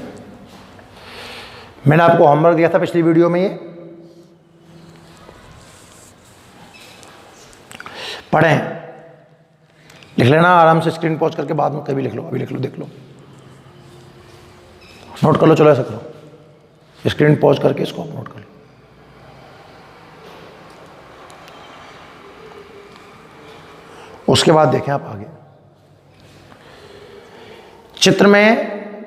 मैंने आपको होमवर्क दिया था पिछली वीडियो में, ये पढ़ें, लिख लेना आराम से, स्क्रीन पॉज करके बाद में कभी लिख लो, अभी लिख लो, देख लो, नोट कर लो। चलो ऐसा करो, स्क्रीन पॉज करके इसको नोट कर लो। उसके बाद देखें आप आगे।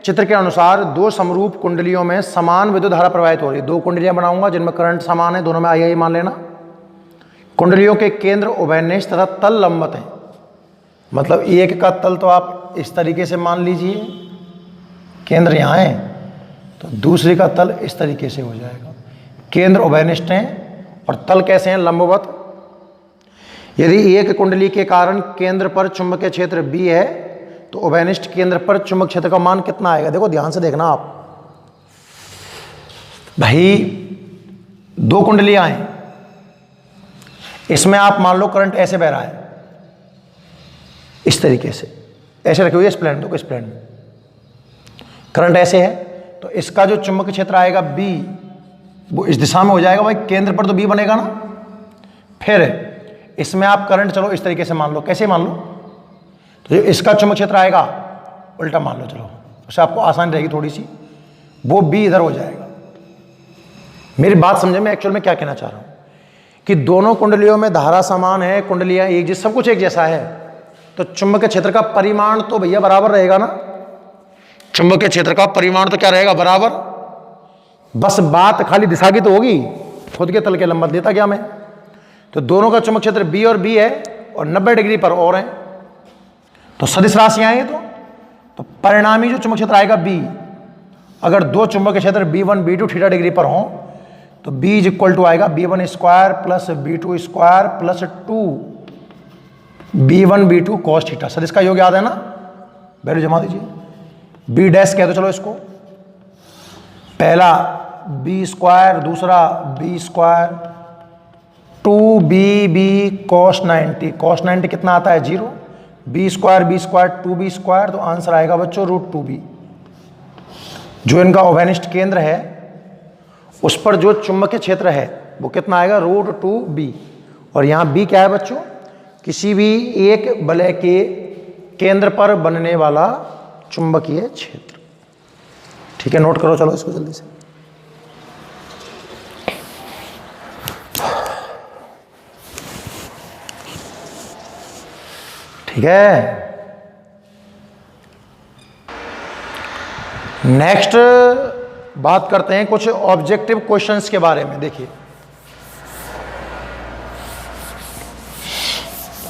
चित्र के अनुसार दो समरूप कुंडलियों में समान विद्युत धारा प्रवाहित हो रही है। दो कुंडलियां बनाऊंगा जिनमें करंट समान है, दोनों में आई मान लेना। कुंडलियों के केंद्र उभयनिष्ठ तथा तल लंबवत हैं। मतलब एक का तल तो आप इस तरीके से मान लीजिए, केंद्र यहाँ है, तो दूसरे का तल इस तरीके से हो जाएगा। केंद्र उभयनिष्ठ हैं और तल कैसे हैं? लंबवत। यदि एक कुंडली के कारण केंद्र पर चुंबकीय क्षेत्र B है तो उभयनिष्ठ केंद्र पर चुंबक क्षेत्र का मान कितना आएगा? देखो ध्यान से देखना आप भाई, दो कुंडलियां हैं, इसमें आप मान लो करंट ऐसे बह रहा है, इस तरीके से ऐसे रखे हुए इस प्लेन, देखो इस प्लेन में, करंट ऐसे है तो इसका जो चुंबकीय क्षेत्र आएगा बी वो इस दिशा में हो जाएगा भाई, केंद्र पर तो बी बनेगा ना। फिर इसमें आप करंट चलो इस तरीके से मान लो, कैसे मान लो, तो इसका चुंबक क्षेत्र आएगा उल्टा मान लो, चलो उससे आपको आसानी रहेगी थोड़ी सी, वो बी इधर हो जाएगा। मेरी बात समझे मैं एक्चुअल में क्या कहना चाह रहा हूं कि दोनों कुंडलियों में धारा समान है, कुंडलियां एक जैसी, सब कुछ एक जैसा है, तो चुंबकीय क्षेत्र का परिमाण तो भैया बराबर रहेगा ना। चुंबकीय क्षेत्र का परिमाण तो क्या रहेगा, बराबर। बस बात खाली दिशा की तो होगी, खुद के तल के लंबवत देता क्या मैं। तो दोनों का चुंबक क्षेत्र बी और बी है और 90 डिग्री पर और है, तो सदिश राशियां हैं ये। तो परिणामी जो चुंबक क्षेत्र आएगा बी, अगर दो चुंबकीय क्षेत्र B1 B2 थीटा डिग्री पर हों तो B इज इक्वल टू आएगा B1 square plus B2 square plus 2 B1 B2 cos theta. सदिश का योग याद है ना, वैल्यू जमा दीजिए। B डैश कह दो चलो इसको, पहला B स्क्वायर, दूसरा B square 2BB cos 90। Cos 90 कितना आता है, 0। B स्क्वायर 2B स्क्वायर, तो आंसर आएगा बच्चों √2B। जो इनका ओवेनिष्ठ केंद्र है उस पर जो चुंबकीय क्षेत्र है वो कितना आएगा, √2B। और यहाँ B क्या है बच्चों, किसी भी एक वलय के केंद्र पर बनने वाला चुंबकीय क्षेत्र। ठीक है, नोट करो चलो इसको जल्दी से। ठीक है, नेक्स्ट बात करते हैं कुछ ऑब्जेक्टिव क्वेश्चंस के बारे में। देखिए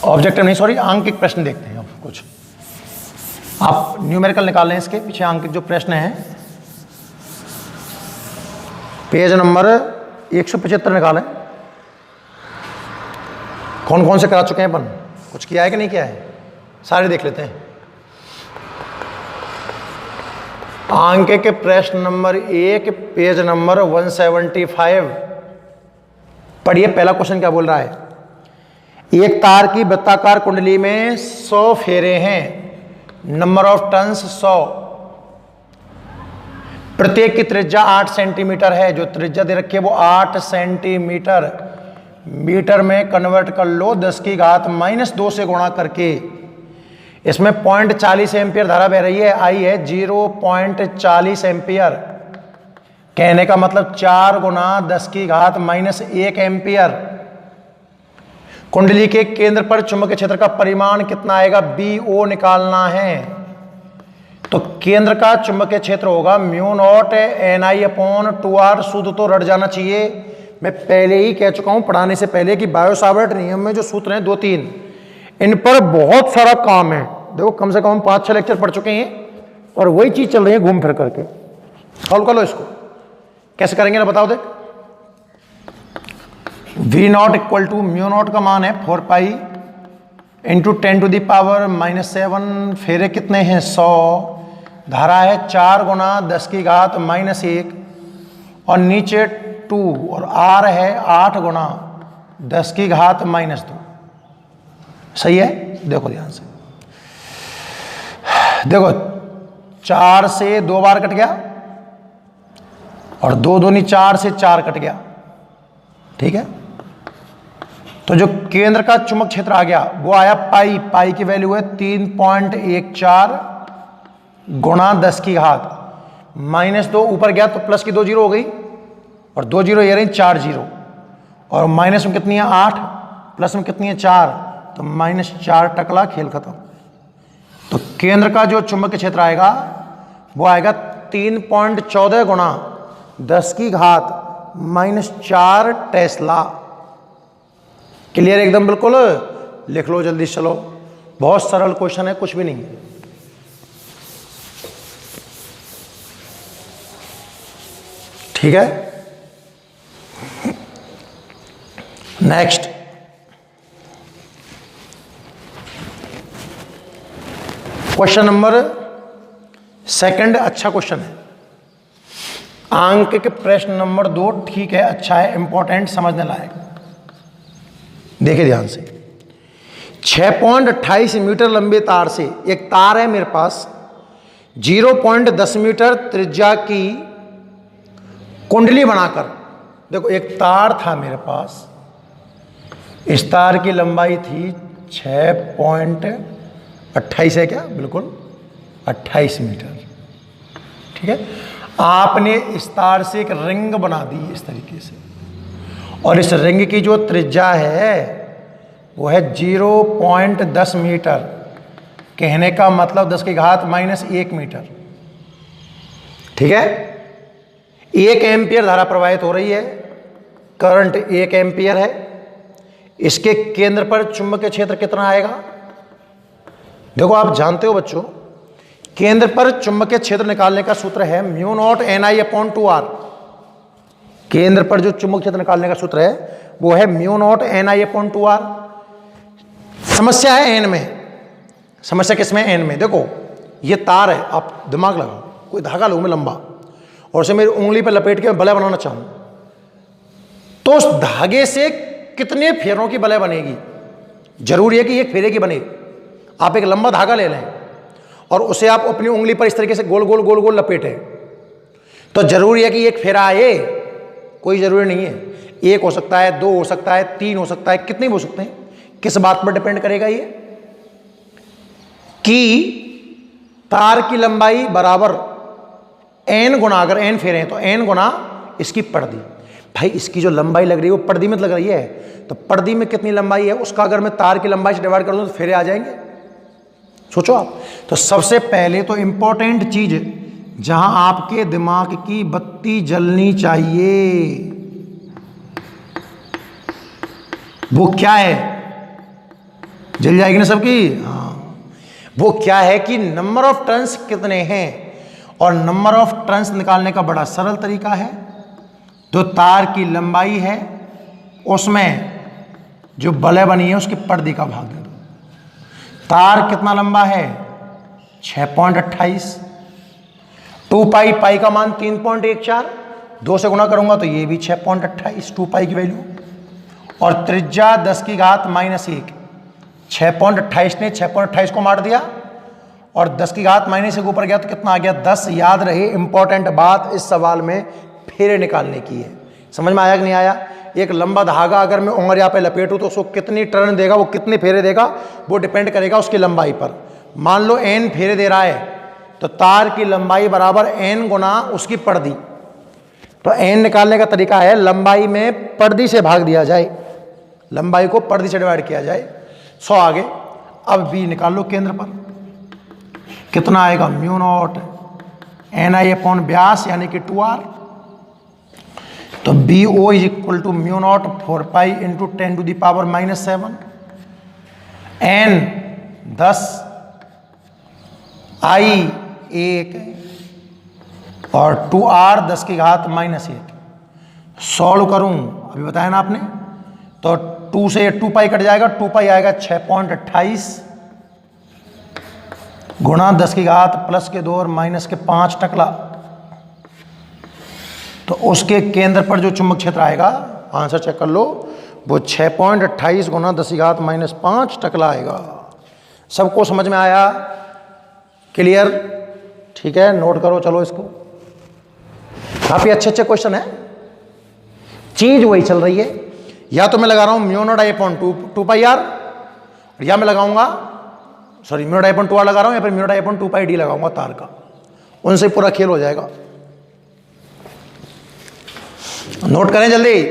ऑब्जेक्टिव नहीं, सॉरी, आंकिक प्रश्न देखते हैं। कुछ आप न्यूमेरिकल निकाल लें, इसके पीछे आंकिक जो प्रश्न हैं, पेज नंबर 175 निकालें। कौन कौन से करा चुके हैं अपन, कुछ किया है कि नहीं किया है, सारे देख लेते हैं। आंकिक के प्रश्न नंबर 1 पेज नंबर 175 पढ़िए। पहला क्वेश्चन क्या बोल रहा है, एक तार की वृत्ताकार कुंडली में 100 फेरे हैं, नंबर ऑफ टर्न्स 100, प्रत्येक की त्रिज्या 8 सेंटीमीटर है। जो त्रिज्या दे रखी है वो 8 सेंटीमीटर, मीटर में कन्वर्ट कर लो, 10 की घात -2 से गुणा करके। इसमें 0.40 एम्पियर धारा बह रही है, आई है 0.40 एम्पियर। कहने का मतलब 4 गुना 10 की घात -1 एम्पियर। कुंडली के केंद्र पर चुंबकीय क्षेत्र का परिमाण कितना आएगा, BO निकालना है। तो केंद्र का चुंबकीय क्षेत्र होगा μ0 Ni/2R। शुद्ध तो रट जाना चाहिए, मैं पहले ही कह चुका हूं पढ़ाने से पहले कि बायो-सावर्ट नियम में जो सूत्र हैं 2-3, इन पर बहुत सारा काम है। देखो कम से कम हम 5-6 लेक्चर पढ़ चुके हैं और वही चीज चल रही है घूम फिर करके। सॉल्व कर लो इसको, कैसे करेंगे ना बताओ। देख V0 इक्वल टू μ0 का मान है 4 पाई इंटू 10⁻⁻7। फेरे कितने हैं, 100। धारा है 4 गुना 10 की घात -1 और नीचे 2 और R है 8 गुना 10 की घात -2। सही है, देखो ध्यान से, देखो 4 से 2 बार कट गया और 2 दूनी 4 से 4 कट गया। ठीक है, तो जो केंद्र का चुंबक क्षेत्र आ गया वो आया पाई। पाई की वैल्यू है 3.14 गुणा 10 की घात -2। ऊपर गया तो प्लस की 2 जीरो हो गई और 2 जीरो ये रही 4 जीरो, और माइनस में कितनी है 8, प्लस में कितनी है 4, तो -4 टकला, खेल खत्म। तो केंद्र का जो चुंबकीय क्षेत्र आएगा वो आएगा 3.14 गुणा 10 की घात -4 टेस्ला। क्लियर एकदम, बिल्कुल लिख लो जल्दी, चलो बहुत सरल क्वेश्चन है, कुछ भी नहीं। ठीक है, नेक्स्ट क्वेश्चन नंबर 2, अच्छा क्वेश्चन है। अंक के प्रश्न नंबर 2 ठीक है, अच्छा है, इंपॉर्टेंट, समझने लायक। देखिए ध्यान से, 6.28 मीटर लंबे तार से, एक तार है मेरे पास 0.10 मीटर त्रिज्या की कुंडली बनाकर, देखो एक तार था मेरे पास, इस तार की लंबाई थी 6.28 है क्या, बिल्कुल 28 मीटर। ठीक है, आपने इस तार से एक रिंग बना दी इस तरीके से, और इस रिंग की जो त्रिज्या है वो है 0.10 मीटर। कहने का मतलब 10 की घात -1 मीटर। ठीक है, 1 एम्पियर धारा प्रवाहित हो रही है, करंट 1 एम्पियर है। इसके केंद्र पर चुंबकीय क्षेत्र कितना आएगा? देखो आप जानते हो बच्चों, केंद्र पर चुंबकीय क्षेत्र निकालने का सूत्र है μ0 Ni/2r। केंद्र पर जो चुंबकीय क्षेत्र निकालने का सूत्र है वो है μ0 Ni/2r। समस्या है एन में। समस्या किसमें? एन में। देखो ये तार है, आप दिमाग लगाओ, कोई धागा लो मैं लंबा, और उसे मेरी उंगली पर लपेट के बलय बनाना चाहूं, तो उस धागे से कितने फेरों की बलय बनेगी? जरूरी है कि एक फेरे की बने। आप एक लंबा धागा ले लें और उसे आप अपनी उंगली पर इस तरीके से गोल गोल गोल गोल लपेटें, तो जरूरी है कि एक फेरा आए? कोई जरूरी नहीं है। 1 हो सकता है, 2 हो सकता है, 3 हो सकता है, कितने भी हो सकते हैं। किस बात पर डिपेंड करेगा ये? कि तार की लंबाई बराबर n गुना, अगर n फेरे हैं तो n गुना इसकी पर्दी। भाई इसकी जो लंबाई लग रही है वो पर्दी में लग रही है, तो पर्दी में कितनी लंबाई है उसका अगर मैं तार की लंबाई से डिवाइड कर दूं तो फेरे आ जाएंगे। सोचो आप। तो सबसे पहले तो इंपॉर्टेंट चीज जहां आपके दिमाग की बत्ती जलनी चाहिए वो क्या है? जल जाएगी ना सबकी? हाँ, वो क्या है कि नंबर ऑफ टर्न्स कितने हैं। और नंबर ऑफ टर्न्स निकालने का बड़ा सरल तरीका है, तो तार की लंबाई है उसमें जो बलय बनी है उसकी पर्दी का भाग दे दो। तार कितना लंबा है? 6.28। 2 पाई, पाई का मान 3.14, 2 से गुना करूंगा तो ये भी 6.28 2 पाई की वैल्यू, और त्रिज्या 10 की घात -1। 6.28 ने 6.28 को मार दिया और 10 की घात -1 ऊपर गया तो कितना आ गया? 10। याद रहे इंपॉर्टेंट बात इस सवाल में फेरे निकालने की है। समझ में आया कि नहीं आया? एक लंबा धागा अगर मैं उंगलिया पे लपेटूं तो उसको कितनी टर्न देगा, वो कितने फेरे देगा, वो डिपेंड करेगा उसकी लंबाई पर। मान लो n फेरे दे रहा है तो तार की लंबाई बराबर n गुना उसकी पर्दी। तो n निकालने का तरीका है लंबाई में पर्दी से भाग दिया जाए, लंबाई को पर्दी से डिवाइड किया जाए। 100 आगे। अब b निकाल लो केंद्र पर, कितना आएगा? μ0 Ni/ व्यास यानी कि 2r। तो BO is equal to μ0 4 pi into 10⁻⁻7। n 10, I 1 और 2r 10 की घात -1। सॉल्व करूं, अभी बताया ना आपने, तो 2 से 2 पाई कट जाएगा, 2 पाई आएगा 6.28 गुणा 10 की घात +2 और -5 टकला। तो उसके केंद्र पर जो चुंबक क्षेत्र आएगा, आंसर चेक कर लो, वो 6.28 गुणा 10 की घात -5 टकला आएगा। सबको समझ में आया? क्लियर? ठीक है, नोट करो चलो इसको। काफी अच्छे अच्छे क्वेश्चन है, चीज वही चल रही है। या तो मैं लगा रहा हूं μ0 2 पाई r, या मैं लगाऊंगा μ0 2r लगा रहा हूं, या फिर μ0 2 पाई d लगाऊंगा तार का। उनसे पूरा खेल हो जाएगा। नोट करें जल्दी,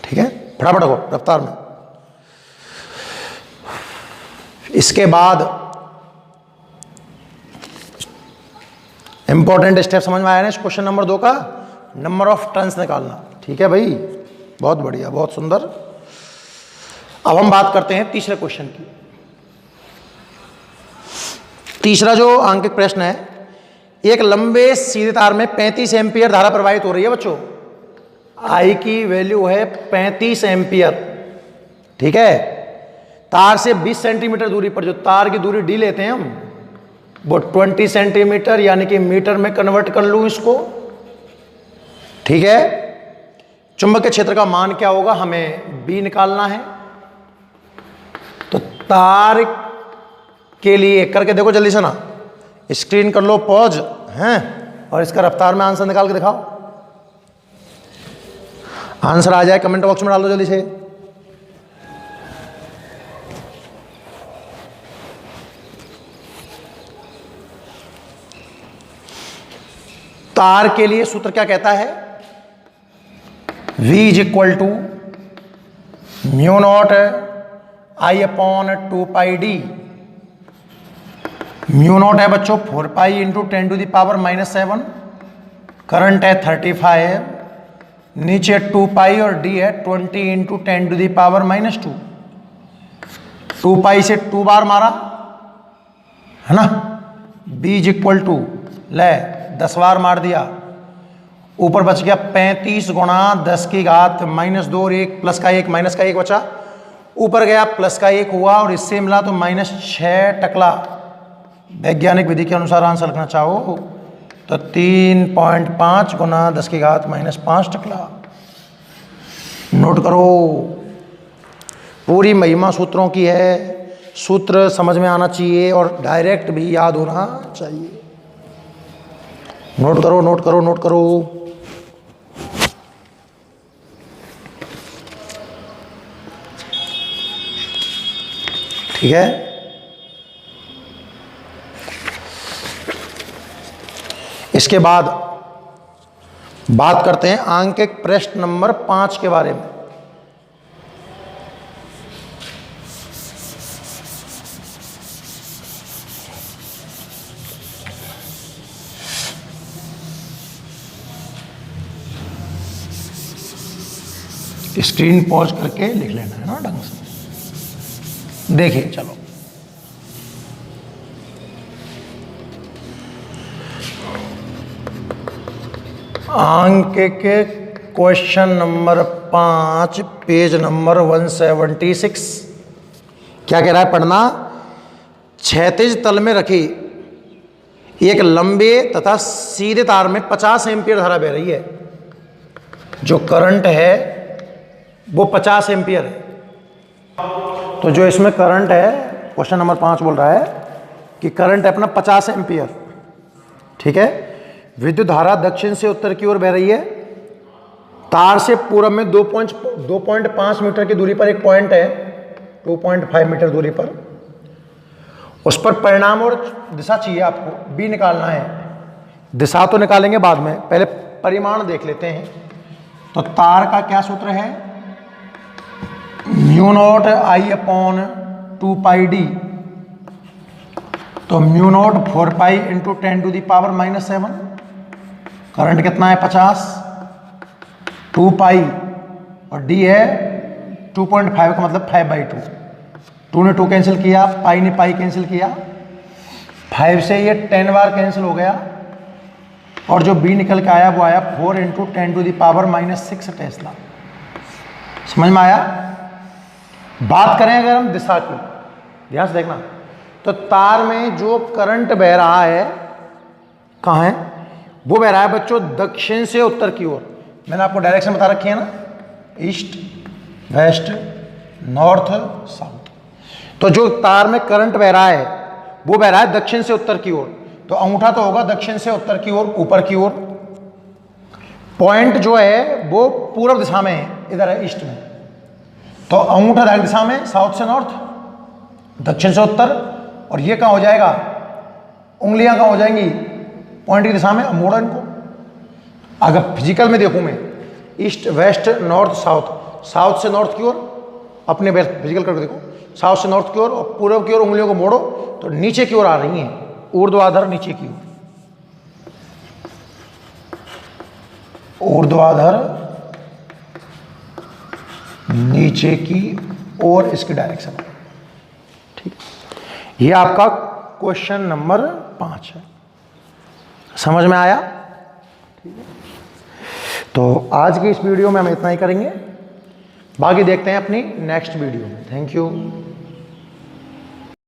ठीक है, फटाफट हो रफ्तार में। इसके बाद इंपॉर्टेंट स्टेप समझ में आया ना इस क्वेश्चन नंबर 2 का? नंबर ऑफ टर्न्स निकालना। ठीक है भाई, बहुत बढ़िया, बहुत सुंदर। अब हम बात करते हैं तीसरे क्वेश्चन की। तीसरा जो आंकिक प्रश्न है, एक लंबे सीधे तार में 35 एम्पियर धारा प्रवाहित हो रही है बच्चों। आई की वैल्यू है 35 एम्पियर। ठीक है, तार से 20 सेंटीमीटर दूरी पर, जो तार की दूरी डी लेते हैं हम, वो 20 सेंटीमीटर यानी कि मीटर में कन्वर्ट कर लूं इसको। ठीक है, चुंबकीय क्षेत्र का मान क्या होगा, हमें बी निकालना है। तो तार के लिए करके देखो जल्दी से ना, स्क्रीन कर लो पॉज हैं, और इसका रफ्तार में आंसर निकाल के दिखाओ। आंसर आ जाए कमेंट बॉक्स में डाल दो जल्दी से। तार के लिए सूत्र क्या कहता है? V is equal to mu naught I upon 2πd। Mu naught है बच्चों 4π into 10 to the power -7, current है 35, नीचे 2π और d है 20 इंटू 10 टू द पावर -2। 2π से 2 बार मारा है ना, b इज इक्वल टू ले 10 बार मार दिया, ऊपर बच गया 35 गुणा 10 की घात -2 और 1 प्लस का 1 माइनस का 1 बचा, ऊपर गया प्लस का 1 हुआ और इससे मिला तो -6 टकला। वैज्ञानिक विधि के अनुसार आंसर लिखना चाहो तो 3.5 गुना 10 की घात -5 टकला। नोट करो, पूरी महिमा सूत्रों की है, सूत्र समझ में आना चाहिए और डायरेक्ट भी याद होना चाहिए। नोट करो नोट करो नोट करो। ठीक है, इसके बाद बात करते हैं अंक प्रश्न नंबर 5 के बारे में। स्क्रीन पॉज करके लिख लेना है ना ढंग से। देखिए चलो, अंक के क्वेश्चन नंबर 5 पेज नंबर 176। क्या कह रहा है पढ़ना? क्षैतिज तल में रखी एक लंबे तथा सीधे तार में 50 एम्पीयर धारा बह रही है। जो करंट है वो 50 एम्पीयर है। तो जो इसमें करंट है, क्वेश्चन नंबर 5 बोल रहा है कि करंट है अपना 50 एम्पीयर। ठीक है, विद्युत धारा दक्षिण से उत्तर की ओर बह रही है। तार से पूर्व में 2.5 मीटर की दूरी पर एक पॉइंट है, 2.5 मीटर दूरी पर। उस पर परिणाम और दिशा चाहिए आपको, बी निकालना है। दिशा तो निकालेंगे बाद में, पहले परिमाण देख लेते हैं। तो तार का क्या सूत्र है? Mu naught I upon 2πd। तो mu naught 4π into 10 to the power -7। Current कितना है 50, 2π और d है 2.5 का मतलब 5/2। 2 ने 2 कैंसिल किया, पाई ने पाई कैंसिल किया, 5 से ये 10 बार कैंसिल हो गया और जो b निकल के आया वो आया 4 into 10 to the power -6 tesla. समझ में आया? बात करें अगर हम दिशा की, ध्यान से देखना, तो तार में जो करंट बह रहा है कहाँ है? वो बह रहा है बच्चों दक्षिण से उत्तर की ओर। मैंने आपको डायरेक्शन बता रखी है ना, ईस्ट वेस्ट नॉर्थ साउथ। तो जो तार में करंट बह रहा है वो बह रहा है दक्षिण से उत्तर की ओर। तो अंगूठा तो होगा दक्षिण से उत्तर की ओर, ऊपर की ओर। पॉइंट जो है वो पूर्व दिशा में है, इधर है ईस्ट में। तो अंगूठा डायरेक्ट दिशा में, साउथ से नॉर्थ, दक्षिण से उत्तर। और ये कहाँ हो जाएगा? उंगलियां कहाँ हो जाएंगी? पॉइंट की दिशा में। मोड़ो इनको। अगर फिजिकल में देखूं मैं, east west north south, south से नॉर्थ की ओर, अपने फिजिकल करके देखो, साउथ से नॉर्थ की ओर और पूर्व की ओर उंगलियों को मोड़ो तो नीचे की ओर आ रही हैं, ऊर्ध्वाधर नीचे की ओर, ऊर्ध्वाधर नीचे की ओर इसकी डायरेक्शन। ठीक, ये आपका क्वेश्चन नंबर 5 है। समझ में आया? ठीक है, तो आज की इस वीडियो में हम इतना ही करेंगे, बाकी देखते हैं अपनी नेक्स्ट वीडियो में। Thank you.